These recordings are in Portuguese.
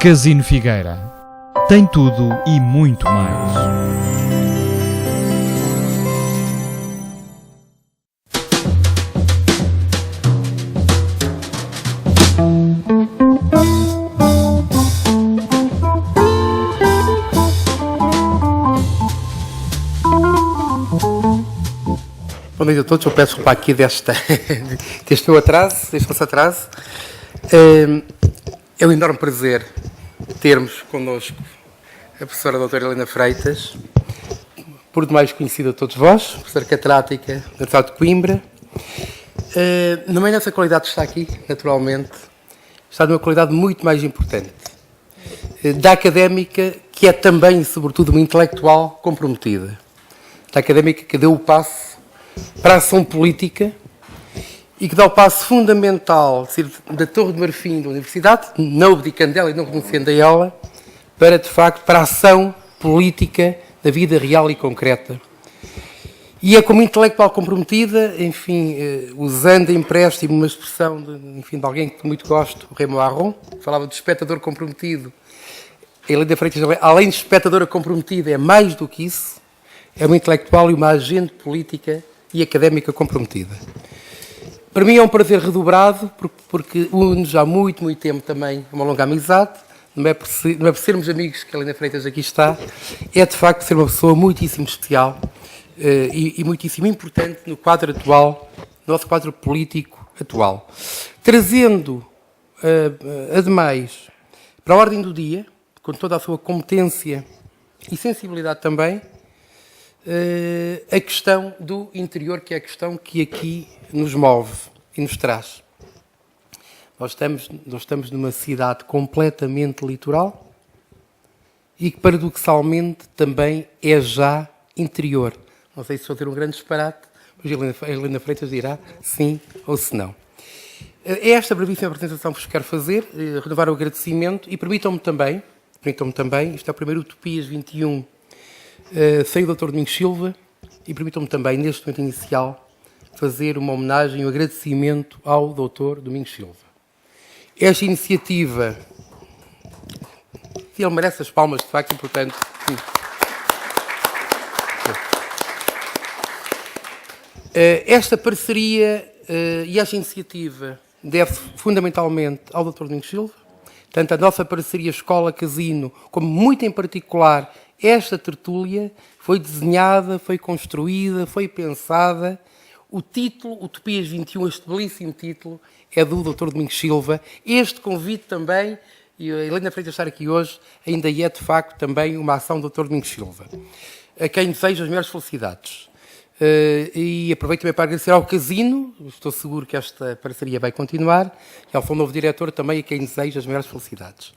Casino Figueira. Tem tudo e muito mais. Boa noite a todos, eu peço desculpa aqui deste meu atraso, deste nosso atraso. É um enorme prazer termos connosco a professora doutora Helena Freitas, por demais conhecida a todos vós, professora catedrática da Universidade de Coimbra. Não é nessa qualidade que está aqui, naturalmente, está numa qualidade muito mais importante, da académica, que é também e sobretudo uma intelectual comprometida, da académica que deu o passo para a ação política e que dá o passo fundamental da Torre de Marfim da Universidade, não abdicando dela e não renunciando a ela, para, de facto, para a ação política da vida real e concreta. E é como intelectual comprometida, enfim, usando a empréstimo uma expressão de alguém que muito gosto, o Raymond Aron, que falava de espectador comprometido. A Helena Freitas, além de espectadora comprometida, é mais do que isso, é uma intelectual e uma agente política e académica comprometida. Para mim é um prazer redobrado, porque une-nos há muito, muito tempo também uma longa amizade. Não é por sermos amigos que a Helena Freitas aqui está, é de facto ser uma pessoa muitíssimo especial e muitíssimo importante no quadro atual, no nosso quadro político atual. Trazendo, ademais, para a ordem do dia, com toda a sua competência e sensibilidade também, a questão do interior, que é a questão que aqui nos move e nos traz. Nós estamos numa cidade completamente litoral e que, paradoxalmente, também é já interior. Não sei se vou ter um grande disparate, mas a Helena Freitas dirá sim ou se não. É esta brevíssima apresentação que vos quero fazer, renovar o agradecimento e permitam-me também, isto é o primeiro Utopias 21, sei o Dr. Domingos Silva, e permitam-me também, neste momento inicial, fazer uma homenagem e um agradecimento ao Dr. Domingos Silva. Esta iniciativa, ele merece as palmas, de facto, e, portanto... Esta parceria e esta iniciativa deve fundamentalmente ao Dr. Domingos Silva, tanto a nossa parceria Escola-Casino, como muito em particular esta tertúlia, foi desenhada, foi construída, foi pensada. O título, Utopias 21, este belíssimo título, é do Dr. Domingos Silva. Este convite também, e a Helena Freitas estar aqui hoje, ainda é de facto também uma ação do Dr. Domingos Silva, a quem desejo as melhores felicidades. E aproveito também para agradecer ao Casino, estou seguro que esta parceria vai continuar, e ao seu novo diretor também, a quem desejo as melhores felicidades.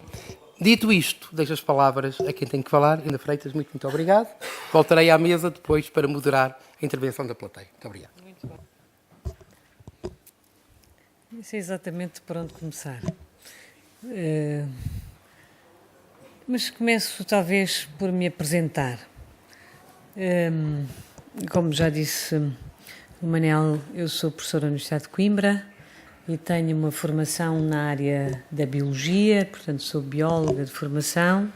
Dito isto, deixo as palavras a quem tem que falar. Helena Freitas, muito, muito obrigado. Voltarei à mesa depois para moderar a intervenção da plateia. Muito obrigado. Muito bom. Não sei exatamente por onde começar. Mas começo talvez por me apresentar. Como já disse o Manel, eu sou professora da Universidade de Coimbra e tenho uma formação na área da biologia, portanto sou bióloga de formação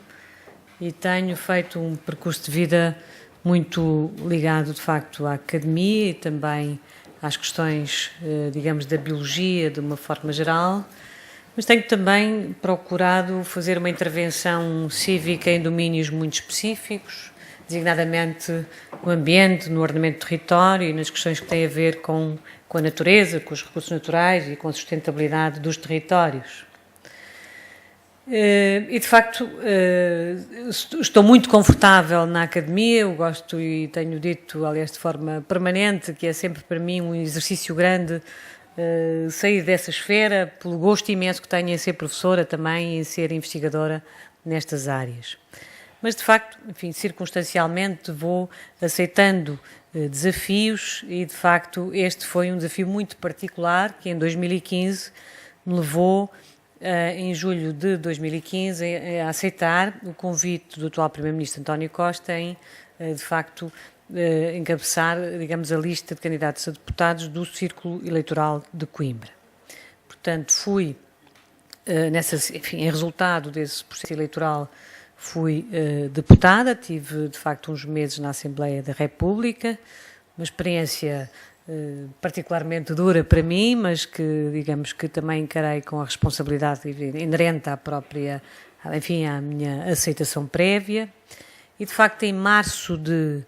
e tenho feito um percurso de vida muito ligado de facto à academia e também às questões, digamos, da biologia de uma forma geral, mas tenho também procurado fazer uma intervenção cívica em domínios muito específicos, designadamente no ambiente, no ordenamento do território e nas questões que têm a ver com a natureza, com os recursos naturais e com a sustentabilidade dos territórios. E, de facto, estou muito confortável na academia, eu gosto e tenho dito, aliás, de forma permanente, que é sempre para mim um exercício grande sair dessa esfera, pelo gosto imenso que tenho em ser professora também e em ser investigadora nestas áreas. Mas, de facto, enfim, circunstancialmente vou aceitando desafios e, de facto, este foi um desafio muito particular que em 2015 me levou, em julho de 2015, a aceitar o convite do atual Primeiro-Ministro António Costa em, de facto, encabeçar, digamos, a lista de candidatos a deputados do Círculo Eleitoral de Coimbra. Portanto, fui enfim, em resultado desse processo eleitoral, fui deputada, tive de facto uns meses na Assembleia da República, uma experiência particularmente dura para mim, mas que, digamos, que também encarei com a responsabilidade inerente à própria, enfim, à minha aceitação prévia. E de facto em março de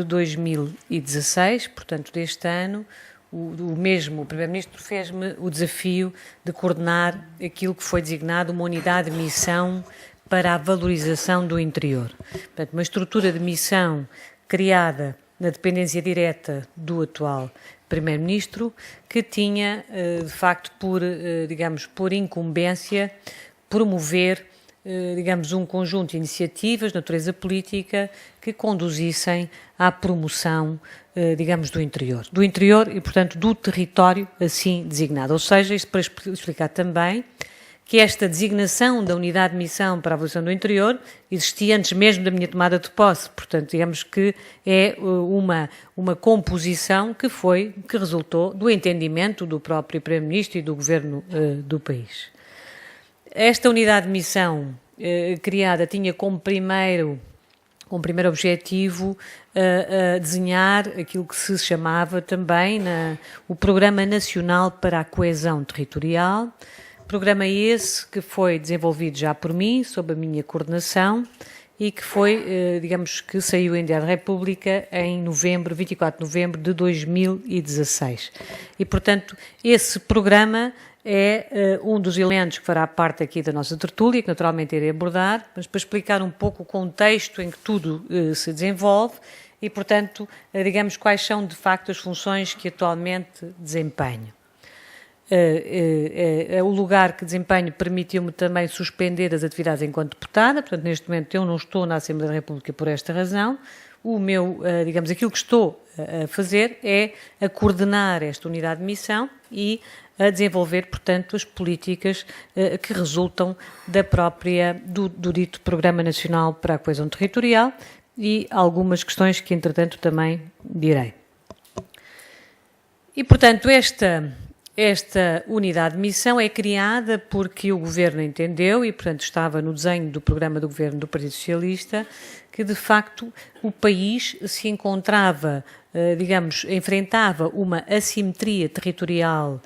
2016, portanto deste ano, o Primeiro-Ministro fez-me o desafio de coordenar aquilo que foi designado uma unidade de missão para a valorização do interior. Portanto, uma estrutura de missão criada na dependência direta do atual Primeiro-Ministro, que tinha, de facto, por incumbência, promover, digamos, um conjunto de iniciativas de natureza política que conduzissem à promoção, digamos, do interior e, portanto, do território assim designado. Ou seja, isto para explicar também que esta designação da unidade de missão para a avaliação do interior existia antes mesmo da minha tomada de posse. Portanto, digamos que é uma composição que resultou do entendimento do próprio Primeiro-Ministro e do Governo do país. Esta unidade de missão criada tinha como primeiro objetivo desenhar aquilo que se chamava também o Programa Nacional para a Coesão Territorial. Programa esse que foi desenvolvido já por mim, sob a minha coordenação, e que foi, digamos, que saiu em Diário da República em 24 de novembro de 2016. E, portanto, esse programa é um dos elementos que fará parte aqui da nossa tertúlia, que naturalmente irei abordar, mas para explicar um pouco o contexto em que tudo se desenvolve e, portanto, digamos, quais são de facto as funções que atualmente desempenho. O lugar que desempenho permitiu-me também suspender as atividades enquanto deputada, portanto, neste momento eu não estou na Assembleia da República por esta razão. Digamos, aquilo que estou a fazer é a coordenar esta unidade de missão e a desenvolver, portanto, as políticas que resultam do dito Programa Nacional para a Coesão Territorial e algumas questões que, entretanto, também direi. E, portanto, esta unidade de missão é criada porque o Governo entendeu, e portanto estava no desenho do programa do Governo do Partido Socialista, que de facto o país se encontrava, digamos, enfrentava uma assimetria territorial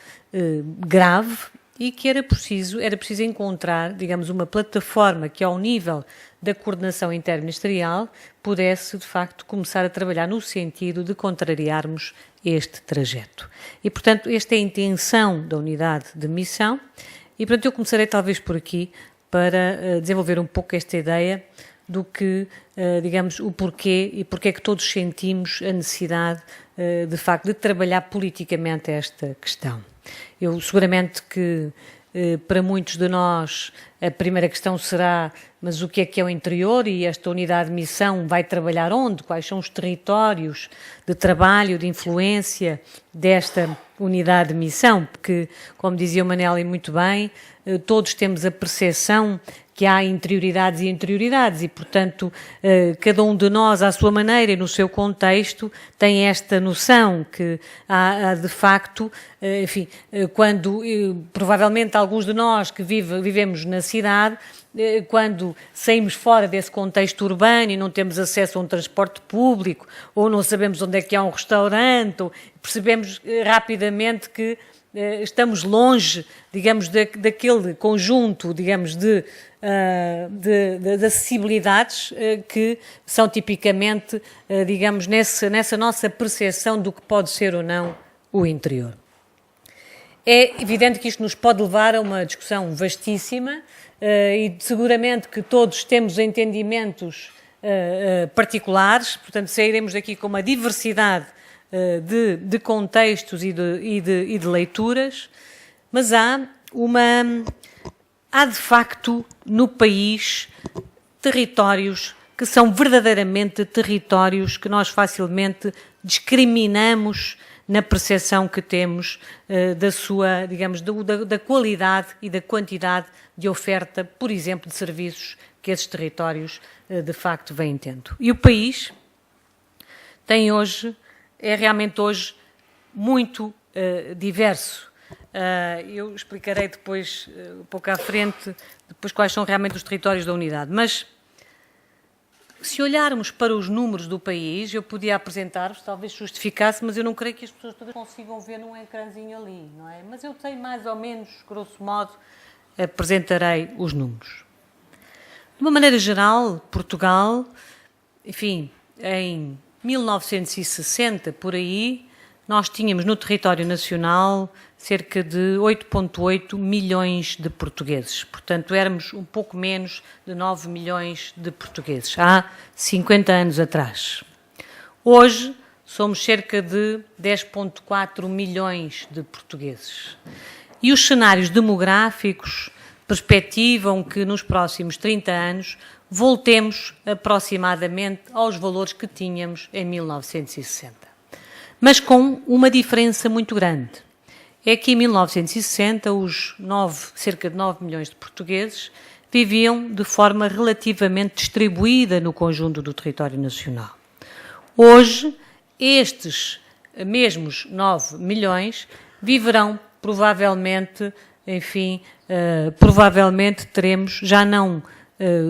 grave e que era preciso encontrar, digamos, uma plataforma que ao nível da coordenação interministerial pudesse, de facto, começar a trabalhar no sentido de contrariarmos este trajeto. E, portanto, esta é a intenção da unidade de missão e, portanto, eu começarei talvez por aqui para desenvolver um pouco esta ideia do que, digamos, o porquê e porque é que todos sentimos a necessidade, de facto, de trabalhar politicamente esta questão. Eu seguramente que para muitos de nós a primeira questão será, mas o que é o interior e esta unidade de missão vai trabalhar onde? Quais são os territórios de trabalho, de influência desta unidade de missão? Porque, como dizia o Manel e muito bem, todos temos a percepção que há interioridades e interioridades e, portanto, cada um de nós, à sua maneira e no seu contexto, tem esta noção que há de facto, enfim, quando provavelmente alguns de nós que vivemos na cidade, quando saímos fora desse contexto urbano e não temos acesso a um transporte público ou não sabemos onde é que há um restaurante, ou percebemos rapidamente que estamos longe, digamos, daquele conjunto, digamos, de acessibilidades que são tipicamente, digamos, nessa nossa percepção do que pode ser ou não o interior. É evidente que isto nos pode levar a uma discussão vastíssima e seguramente que todos temos entendimentos particulares, portanto sairemos daqui com uma diversidade de contextos e de leituras, mas há de facto no país territórios que são verdadeiramente territórios que nós facilmente discriminamos na percepção que temos da sua, digamos, da qualidade e da quantidade de oferta, por exemplo, de serviços que esses territórios de facto vêm tendo. E o país é realmente hoje muito diverso Eu explicarei depois, um pouco à frente, depois quais são realmente os territórios da unidade. Mas, se olharmos para os números do país, eu podia apresentar-vos, talvez justificasse, mas eu não creio que as pessoas todas consigam ver num ecrãzinho ali, não é? Mas eu sei mais ou menos, grosso modo, apresentarei os números. De uma maneira geral, Portugal, enfim, em 1960, por aí, nós tínhamos no território nacional cerca de 8,8 milhões de portugueses. Portanto, éramos um pouco menos de 9 milhões de portugueses, há 50 anos atrás. Hoje, somos cerca de 10,4 milhões de portugueses. E os cenários demográficos perspectivam que nos próximos 30 anos voltemos aproximadamente aos valores que tínhamos em 1960. Mas com uma diferença muito grande. É que em 1960 cerca de 9 milhões de portugueses viviam de forma relativamente distribuída no conjunto do território nacional. Hoje, estes mesmos 9 milhões viverão provavelmente, enfim, provavelmente teremos já não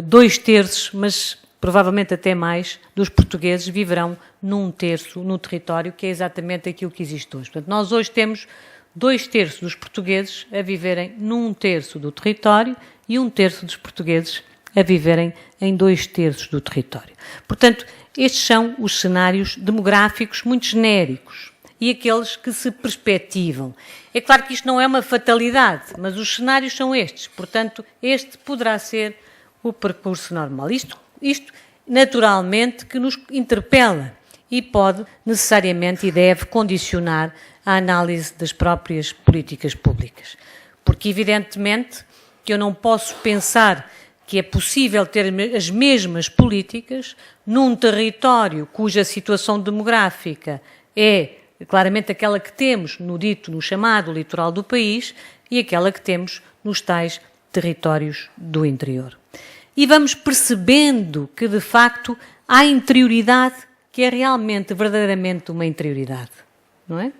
2/3, mas provavelmente até mais, dos portugueses viverão num terço no território, que é exatamente aquilo que existe hoje. Portanto, nós hoje temos 2/3 dos portugueses a viverem num terço do território e 1/3 dos portugueses a viverem em 2/3 do território. Portanto, estes são os cenários demográficos muito genéricos e aqueles que se perspectivam. É claro que isto não é uma fatalidade, mas os cenários são estes. Portanto, este poderá ser o percurso normal. Isto naturalmente que nos interpela e pode necessariamente e deve condicionar a análise das próprias políticas públicas. Porque evidentemente que eu não posso pensar que é possível ter as mesmas políticas num território cuja situação demográfica é claramente aquela que temos no chamado litoral do país e aquela que temos nos tais territórios do interior. E vamos percebendo que, de facto, há interioridade que é realmente, verdadeiramente uma interioridade, não é?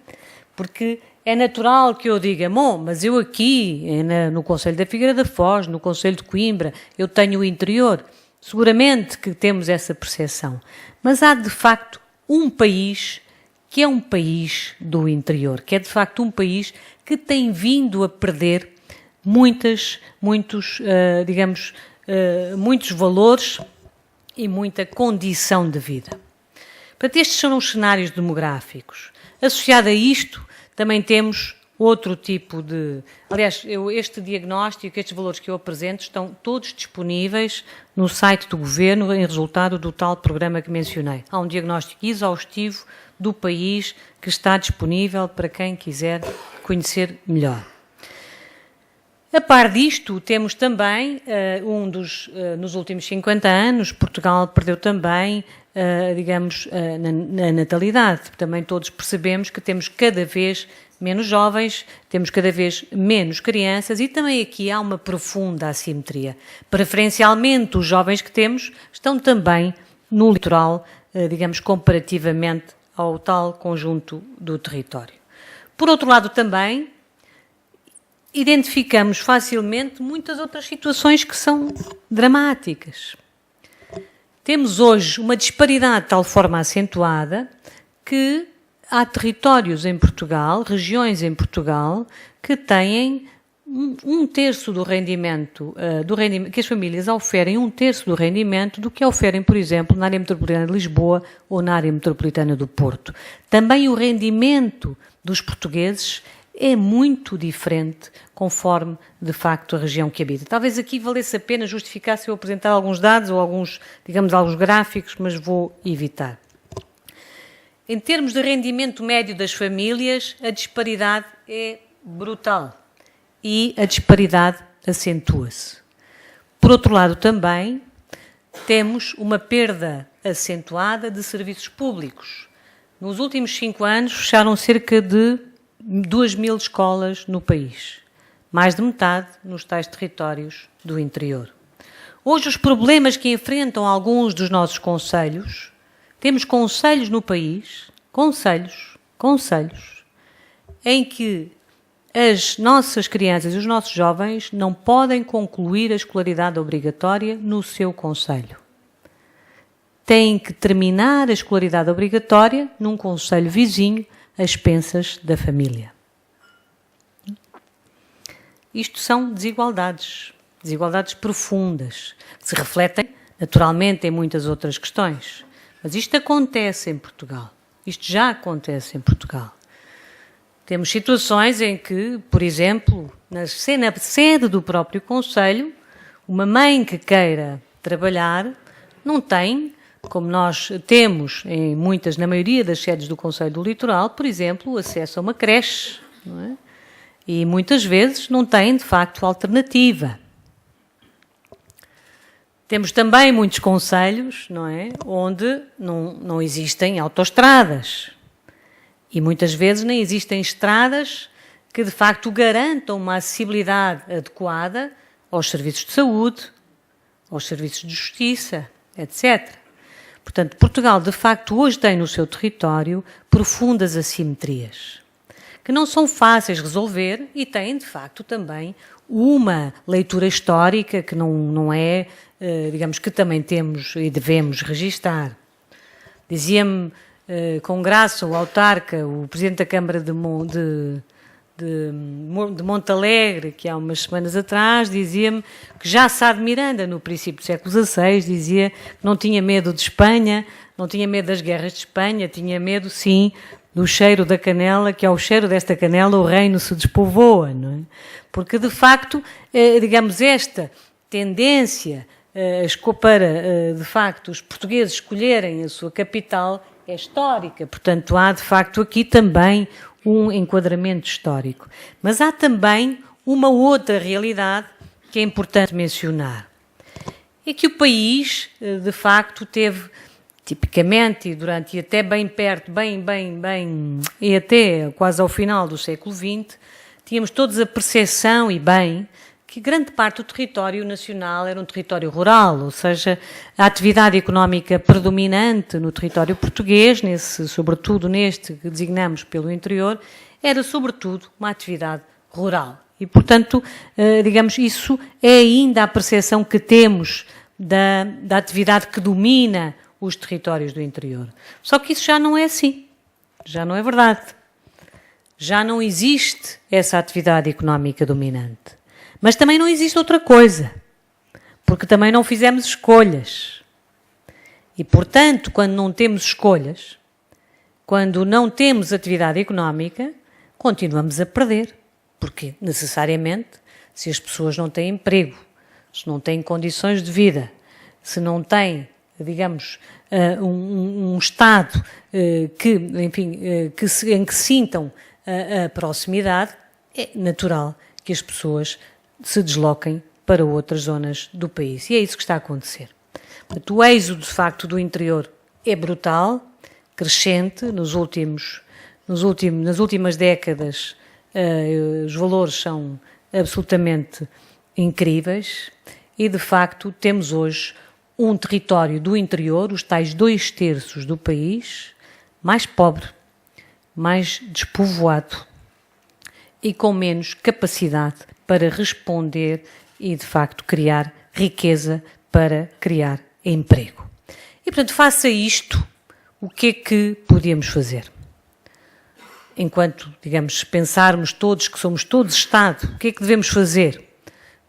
Porque é natural que eu diga, bom, mas eu aqui, no Conselho da Figueira da Foz, no Conselho de Coimbra, eu tenho o interior. Seguramente que temos essa percepção. Mas há, de facto, um país que é um país do interior, que é, de facto, um país que tem vindo a perder muitos valores e muita condição de vida. Portanto, estes são os cenários demográficos. Associado a isto, também temos outro tipo de... Aliás, este diagnóstico, estes valores que eu apresento, estão todos disponíveis no site do Governo em resultado do tal programa que mencionei. Há um diagnóstico exaustivo do país que está disponível para quem quiser conhecer melhor. A par disto, temos também nos últimos 50 anos, Portugal perdeu também, na natalidade. Também todos percebemos que temos cada vez menos jovens, temos cada vez menos crianças e também aqui há uma profunda assimetria. Preferencialmente, os jovens que temos estão também no litoral, comparativamente ao tal conjunto do território. Por outro lado, também identificamos facilmente muitas outras situações que são dramáticas. Temos hoje uma disparidade de tal forma acentuada que há territórios em Portugal, regiões em Portugal, que têm um terço do rendimento, que as famílias oferem 1/3 do rendimento do que oferem, por exemplo, na área metropolitana de Lisboa ou na área metropolitana do Porto. Também o rendimento dos portugueses é muito diferente conforme, de facto, a região que habita. Talvez aqui valesse a pena justificar se eu apresentar alguns dados ou alguns gráficos, mas vou evitar. Em termos de rendimento médio das famílias, a disparidade é brutal e a disparidade acentua-se. Por outro lado, também temos uma perda acentuada de serviços públicos. Nos últimos 5 anos, fecharam cerca de 2.000 escolas no país, mais de metade nos tais territórios do interior. Hoje, os problemas que enfrentam alguns dos nossos concelhos, temos concelhos no país, concelhos, em que as nossas crianças e os nossos jovens não podem concluir a escolaridade obrigatória no seu concelho. Têm que terminar a escolaridade obrigatória num concelho vizinho, às expensas da família. Isto são desigualdades profundas, que se refletem naturalmente em muitas outras questões. Mas isto acontece em Portugal. Isto já acontece em Portugal. Temos situações em que, por exemplo, na sede do próprio concelho, uma mãe que queira trabalhar não tem, como nós temos na maioria das sedes do Concelho do Litoral, por exemplo, acesso a uma creche, não é? E muitas vezes não tem, de facto, alternativa. Temos também muitos concelhos, não é? Onde não existem autoestradas. E muitas vezes nem existem estradas que, de facto, garantam uma acessibilidade adequada aos serviços de saúde, aos serviços de justiça, etc. Portanto, Portugal, de facto, hoje tem no seu território profundas assimetrias, que não são fáceis de resolver e têm, de facto, também uma leitura histórica que não é, digamos, que também temos e devemos registar. Dizia-me com graça o autarca, o presidente da Câmara de Montalegre, que há umas semanas atrás, dizia-me que já Sá de Miranda, no princípio do século XVI, dizia que não tinha medo de Espanha, não tinha medo das guerras de Espanha, tinha medo, sim, do cheiro da canela, que ao cheiro desta canela o reino se despovoa, não é? Porque, de facto, digamos, esta tendência para, de facto, os portugueses escolherem a sua capital é histórica. Portanto, há, de facto, aqui também um enquadramento histórico. Mas há também uma outra realidade que é importante mencionar. É que o país, de facto, teve, tipicamente, e até bem perto, e até quase ao final do século XX, tínhamos todos a percepção, e bem, que grande parte do território nacional era um território rural, ou seja, a atividade económica predominante no território português, sobretudo neste que designamos pelo interior, era sobretudo uma atividade rural. E, portanto, digamos, isso é ainda a percepção que temos da atividade que domina os territórios do interior. Só que isso já não é assim, já não é verdade. Já não existe essa atividade económica dominante. Mas também não existe outra coisa, porque também não fizemos escolhas. E, portanto, quando não temos escolhas, quando não temos atividade económica, continuamos a perder. Porque, necessariamente, se as pessoas não têm emprego, se não têm condições de vida, se não têm, digamos, um Estado em que sintam a proximidade, é natural que as pessoas se desloquem para outras zonas do país. E é isso que está a acontecer. Portanto, o êxodo, de facto, do interior é brutal, crescente. Nas últimas décadas, os valores são absolutamente incríveis e, de facto, temos hoje um território do interior, os tais 2/3 do país, mais pobre, mais despovoado e com menos capacidade para responder e, de facto, criar riqueza para criar emprego. E, portanto, face a isto, o que é que podemos fazer? Enquanto, digamos, pensarmos todos que somos todos Estado, o que é que devemos fazer?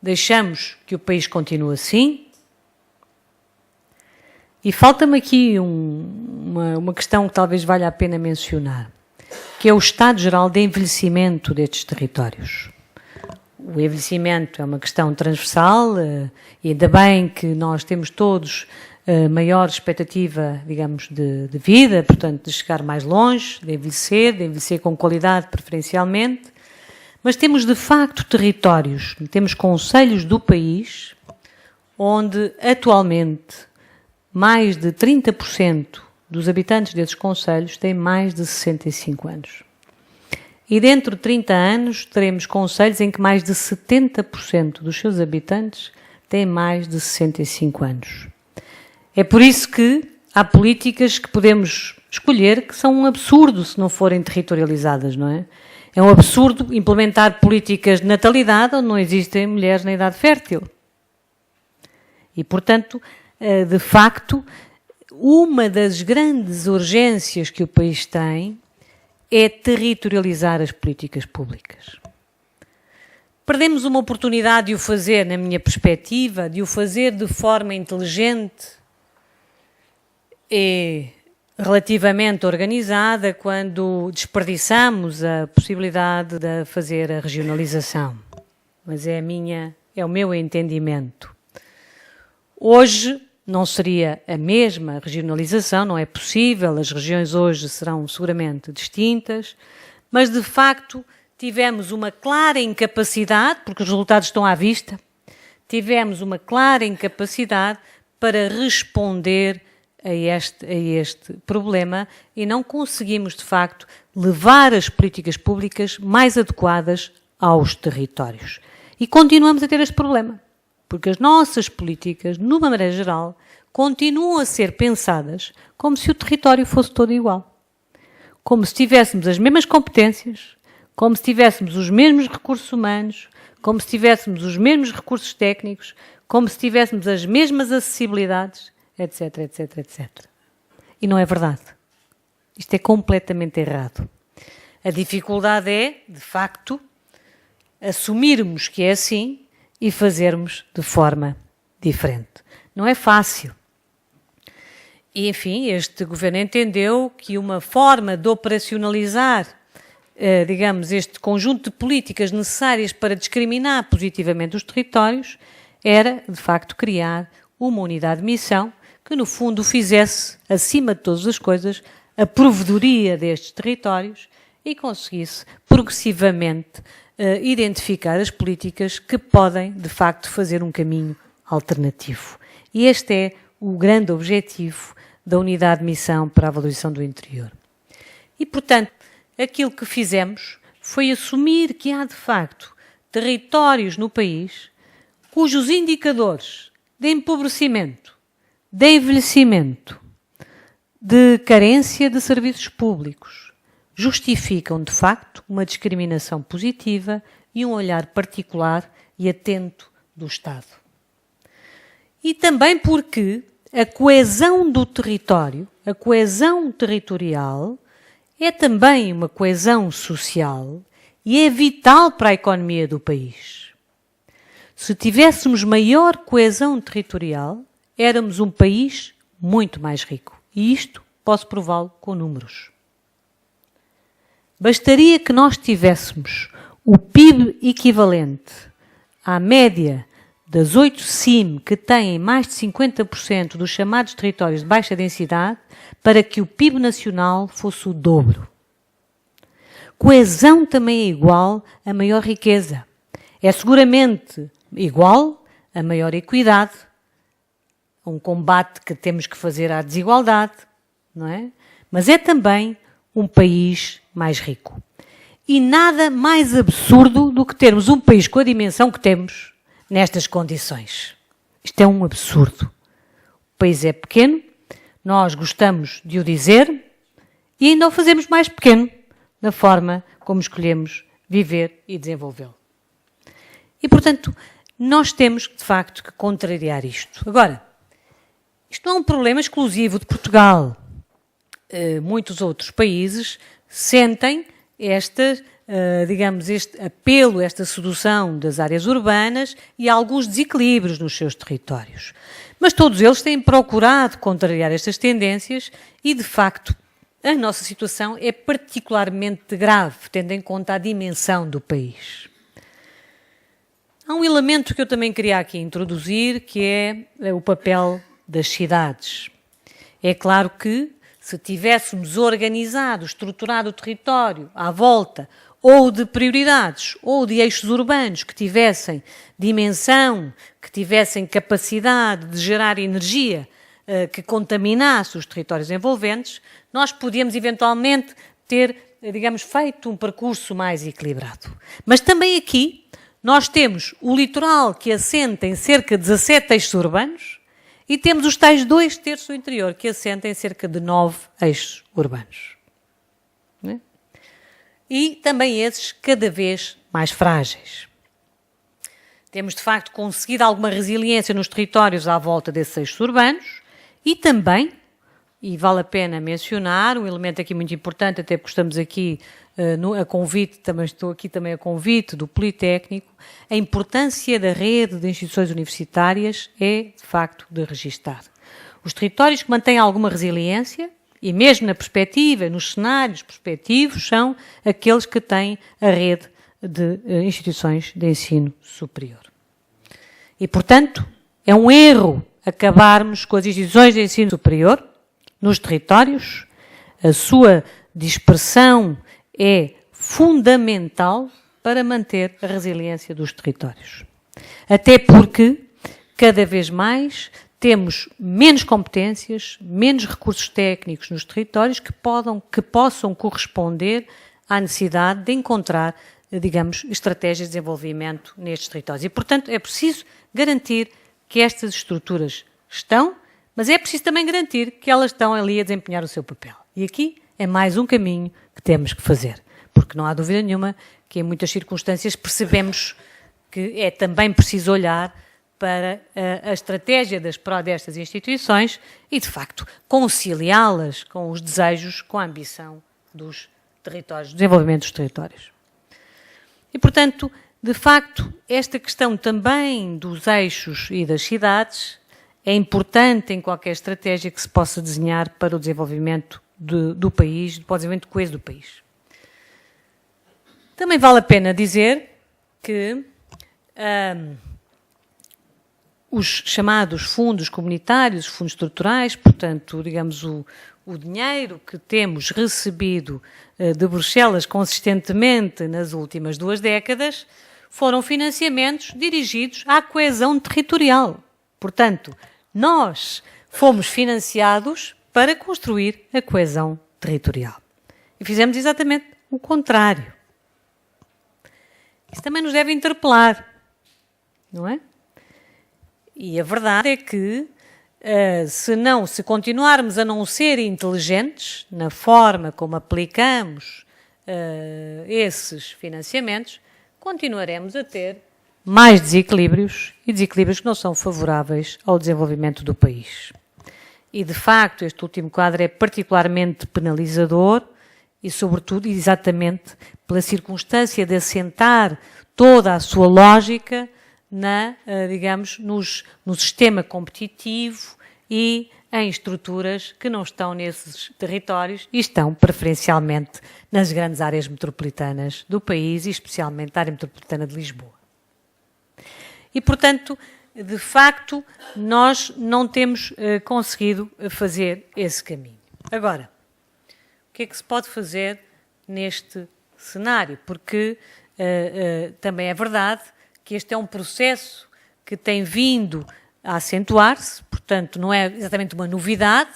Deixamos que o país continue assim? E falta-me aqui uma questão que talvez valha a pena mencionar, que é o estado geral de envelhecimento destes territórios. O envelhecimento é uma questão transversal e ainda bem que nós temos todos maior expectativa, digamos, de vida, portanto, de chegar mais longe, de envelhecer com qualidade preferencialmente, mas temos de facto territórios, temos concelhos do país onde atualmente mais de 30% dos habitantes desses concelhos têm mais de 65 anos. E dentro de 30 anos teremos concelhos em que mais de 70% dos seus habitantes têm mais de 65 anos. É por isso que há políticas que podemos escolher, que são um absurdo se não forem territorializadas, não é? É um absurdo implementar políticas de natalidade onde não existem mulheres na idade fértil. E, portanto, de facto, uma das grandes urgências que o país tem é territorializar as políticas públicas. Perdemos uma oportunidade de o fazer, na minha perspectiva, de o fazer de forma inteligente e relativamente organizada quando desperdiçamos a possibilidade de fazer a regionalização. Mas é o meu entendimento. Hoje não seria a mesma regionalização, não é possível, as regiões hoje serão seguramente distintas, mas de facto tivemos uma clara incapacidade, porque os resultados estão à vista, tivemos uma clara incapacidade para responder a este problema e não conseguimos, de facto, levar as políticas públicas mais adequadas aos territórios. E continuamos a ter este problema, porque as nossas políticas, numa maneira geral, continuam a ser pensadas como se o território fosse todo igual. Como se tivéssemos as mesmas competências, como se tivéssemos os mesmos recursos humanos, como se tivéssemos os mesmos recursos técnicos, como se tivéssemos as mesmas acessibilidades, etc, etc, etc. E não é verdade. Isto é completamente errado. A dificuldade é, de facto, assumirmos que é assim e fazermos de forma diferente. Não é fácil. E, enfim, este governo entendeu que uma forma de operacionalizar, digamos, este conjunto de políticas necessárias para discriminar positivamente os territórios era, de facto, criar uma unidade de missão que, no fundo, fizesse, acima de todas as coisas, a provedoria destes territórios e conseguisse, progressivamente, identificar as políticas que podem, de facto, fazer um caminho alternativo. E este é o grande objetivo da unidade de missão para a valorização do interior. E, portanto, aquilo que fizemos foi assumir que há, de facto, territórios no país cujos indicadores de empobrecimento, de envelhecimento, de carência de serviços públicos justificam, de facto, uma discriminação positiva e um olhar particular e atento do Estado. E também porque a coesão do território, a coesão territorial, é também uma coesão social e é vital para a economia do país. Se tivéssemos maior coesão territorial, éramos um país muito mais rico. E isto posso prová-lo com números. Bastaria que nós tivéssemos o PIB equivalente à média das 8 CIM que têm mais de 50% dos chamados territórios de baixa densidade para que o PIB nacional fosse o dobro. Coesão também é igual a maior riqueza. É seguramente igual a maior equidade, um combate que temos que fazer à desigualdade, não é? Mas é também um país mais rico. E nada mais absurdo do que termos um país com a dimensão que temos nestas condições. Isto é um absurdo. O país é pequeno, nós gostamos de o dizer e ainda o fazemos mais pequeno da forma como escolhemos viver e desenvolvê-lo. E, portanto, nós temos, de facto, que contrariar isto. Agora, isto não é um problema exclusivo de Portugal. Muitos outros países sentem digamos, este apelo, esta sedução das áreas urbanas e alguns desequilíbrios nos seus territórios. Mas todos eles têm procurado contrariar estas tendências e, de facto, a nossa situação é particularmente grave, tendo em conta a dimensão do país. Há um elemento que eu também queria aqui introduzir, que é o papel das cidades. É claro que, se tivéssemos organizado, estruturado o território à volta ou de prioridades ou de eixos urbanos que tivessem dimensão, que tivessem capacidade de gerar energia que contaminasse os territórios envolventes, nós podíamos eventualmente ter, digamos, feito um percurso mais equilibrado. Mas também aqui nós temos o litoral que assenta em cerca de 17 eixos urbanos E temos os tais 2/3 do interior, que assentam em cerca de 9 eixos urbanos. Né? E também esses cada vez mais frágeis. Temos, de facto, conseguido alguma resiliência nos territórios à volta desses eixos urbanos e também, e vale a pena mencionar, um elemento aqui muito importante, até porque estamos aqui a convite, também estou aqui também a convite do Politécnico, a importância da rede de instituições universitárias é, de facto, de registar. Os territórios que mantêm alguma resiliência, e mesmo na perspectiva, nos cenários perspectivos, são aqueles que têm a rede de instituições de ensino superior. E, portanto, é um erro acabarmos com as instituições de ensino superior nos territórios. A sua dispersão é fundamental para manter a resiliência dos territórios. Até porque, cada vez mais, temos menos competências, menos recursos técnicos nos territórios que possam corresponder à necessidade de encontrar, digamos, estratégias de desenvolvimento nestes territórios. E, portanto, é preciso garantir que estas estruturas estão, mas é preciso também garantir que elas estão ali a desempenhar o seu papel. E aqui é mais um caminho que temos que fazer, porque não há dúvida nenhuma que em muitas circunstâncias percebemos que é também preciso olhar para a estratégia destas instituições e, de facto, conciliá-las com os desejos, com a ambição dos territórios, do desenvolvimento dos territórios. E, portanto, de facto, esta questão também dos eixos e das cidades é importante em qualquer estratégia que se possa desenhar para o desenvolvimento do país, para o desenvolvimento coeso do país. Também vale a pena dizer que os chamados fundos comunitários, fundos estruturais, portanto, digamos, o dinheiro que temos recebido de Bruxelas consistentemente nas últimas 2 décadas, foram financiamentos dirigidos à coesão territorial. Portanto, nós fomos financiados para construir a coesão territorial. E fizemos exatamente o contrário. Isso também nos deve interpelar, não é? E a verdade é que, se continuarmos a não ser inteligentes na forma como aplicamos esses financiamentos, continuaremos a ter mais desequilíbrios e desequilíbrios que não são favoráveis ao desenvolvimento do país. E, de facto, este último quadro é particularmente penalizador e, sobretudo, exatamente pela circunstância de assentar toda a sua lógica digamos, no sistema competitivo e em estruturas que não estão nesses territórios e estão preferencialmente nas grandes áreas metropolitanas do país e especialmente na área metropolitana de Lisboa. E, portanto, de facto, nós não temos conseguido fazer esse caminho. Agora, o que é que se pode fazer neste cenário? Porque também é verdade que este é um processo que tem vindo a acentuar-se, portanto, não é exatamente uma novidade,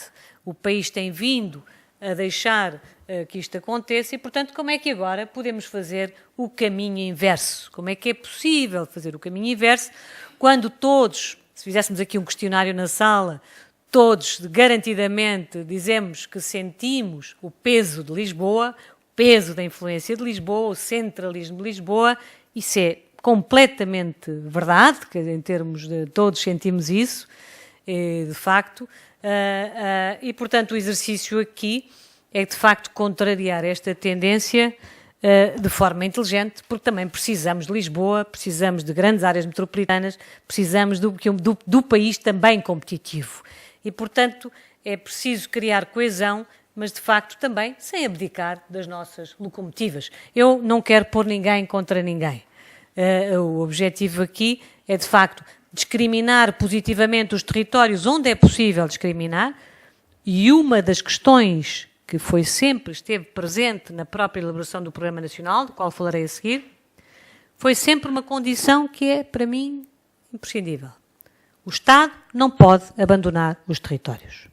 o país tem vindo a deixar que isto aconteça e, portanto, como é que agora podemos fazer o caminho inverso? Como é que é possível fazer o caminho inverso quando todos, se fizéssemos aqui um questionário na sala, todos garantidamente dizemos que sentimos o peso de Lisboa, o peso da influência de Lisboa, o centralismo de Lisboa, isso é completamente verdade, que em termos de todos sentimos isso, de facto, e portanto o exercício aqui é de facto contrariar esta tendência de forma inteligente, porque também precisamos de Lisboa, precisamos de grandes áreas metropolitanas, precisamos do país também competitivo. E portanto é preciso criar coesão, mas de facto também sem abdicar das nossas locomotivas. Eu não quero pôr ninguém contra ninguém. O objetivo aqui é, de facto, discriminar positivamente os territórios onde é possível discriminar e uma das questões que esteve presente na própria elaboração do Programa Nacional, do qual falarei a seguir, foi sempre uma condição que é, para mim, imprescindível. O Estado não pode abandonar os territórios.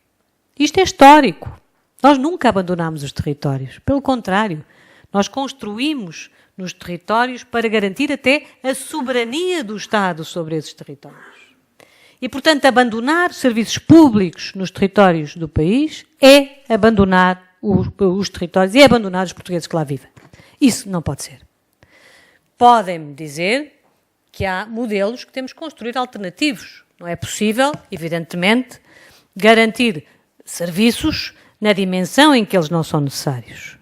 Isto é histórico. Nós nunca abandonámos os territórios. Pelo contrário, nós construímos nos territórios para garantir até a soberania do Estado sobre esses territórios. E, portanto, abandonar serviços públicos nos territórios do país é abandonar os territórios e é abandonar os portugueses que lá vivem. Isso não pode ser. Podem-me dizer que há modelos que temos que construir alternativos. Não é possível, evidentemente, garantir serviços na dimensão em que eles não são necessários.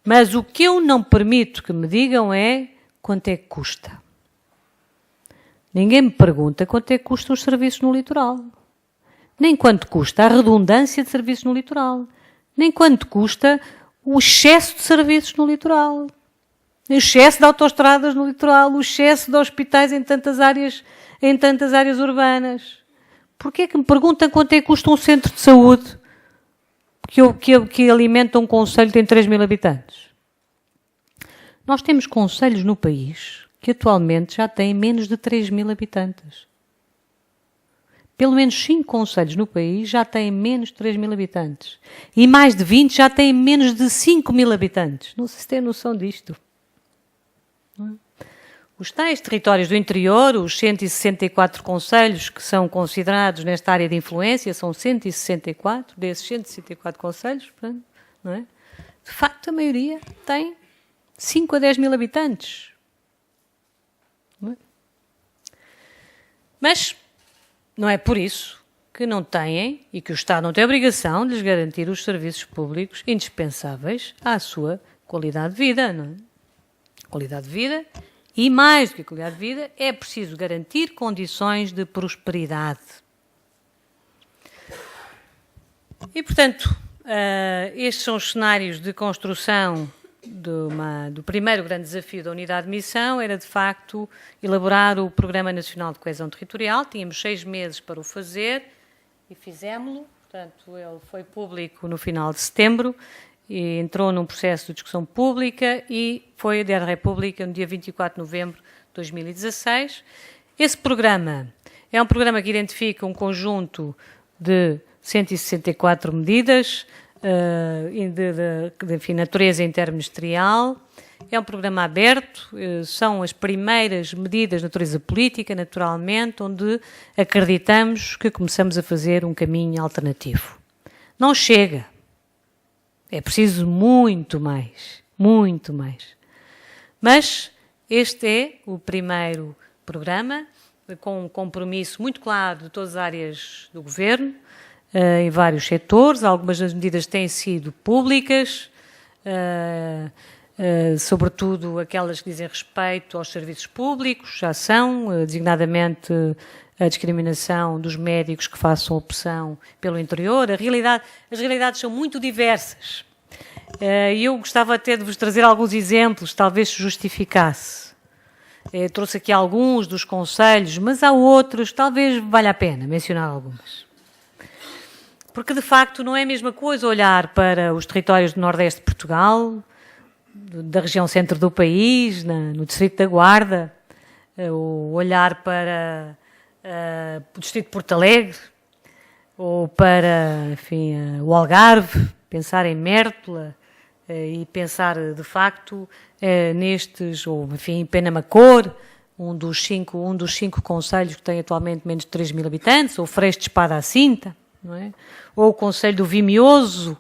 Mas o que eu não permito que me digam é quanto é que custa. Ninguém me pergunta quanto é que custam os serviços no litoral. Nem quanto custa a redundância de serviços no litoral. Nem quanto custa o excesso de serviços no litoral. O excesso de autoestradas no litoral, o excesso de hospitais em tantas áreas urbanas. Porquê é que me perguntam quanto é que custa um centro de saúde que alimenta um concelho que tem 3 mil habitantes? Nós temos concelhos no país que atualmente já têm menos de 3 mil habitantes. Pelo menos 5 concelhos no país já têm menos de 3 mil habitantes. E mais de 20 já têm menos de 5 mil habitantes. Não sei se têm noção disto. Os tais territórios do interior, os 164 concelhos que são considerados nesta área de influência, são 164, desses 164 concelhos, não é? De facto, a maioria tem 5 a 10 mil habitantes. Não é? Mas não é por isso que não têm e que o Estado não tem a obrigação de lhes garantir os serviços públicos indispensáveis à sua qualidade de vida, não é? Qualidade de vida. E mais do que a qualidade de vida, é preciso garantir condições de prosperidade. E, portanto, estes são os cenários de construção do primeiro grande desafio da unidade de missão, era, de facto, elaborar o Programa Nacional de Coesão Territorial. Tínhamos 6 meses para o fazer e fizemos-lo. Portanto, ele foi público no final de setembro, e entrou num processo de discussão pública e foi a República no dia 24 de novembro de 2016. Esse programa é um programa que identifica um conjunto de 164 medidas de natureza interministerial. É um programa aberto, são as primeiras medidas de natureza política, naturalmente, onde acreditamos que começamos a fazer um caminho alternativo. Não chega. É preciso muito mais, muito mais. Mas este é o primeiro programa, com um compromisso muito claro de todas as áreas do Governo, em vários setores. Algumas das medidas têm sido públicas, sobretudo aquelas que dizem respeito aos serviços públicos, já são, designadamente a discriminação dos médicos que façam opção pelo interior. As realidades são muito diversas. E eu gostava até de vos trazer alguns exemplos, talvez se justificasse. Trouxe aqui alguns dos concelhos, mas há outros, talvez valha a pena mencionar algumas. Porque, de facto, não é a mesma coisa olhar para os territórios do Nordeste de Portugal, da região centro do país, no Distrito da Guarda, ou olhar para o Distrito de Porto Alegre, ou para, enfim, o Algarve, pensar em Mértola e pensar, de facto, nestes, ou, enfim, Penamacor, um dos cinco concelhos que tem atualmente menos de 3 mil habitantes, ou Freixo de Espada à Cinta, não é? Ou o concelho do Vimioso,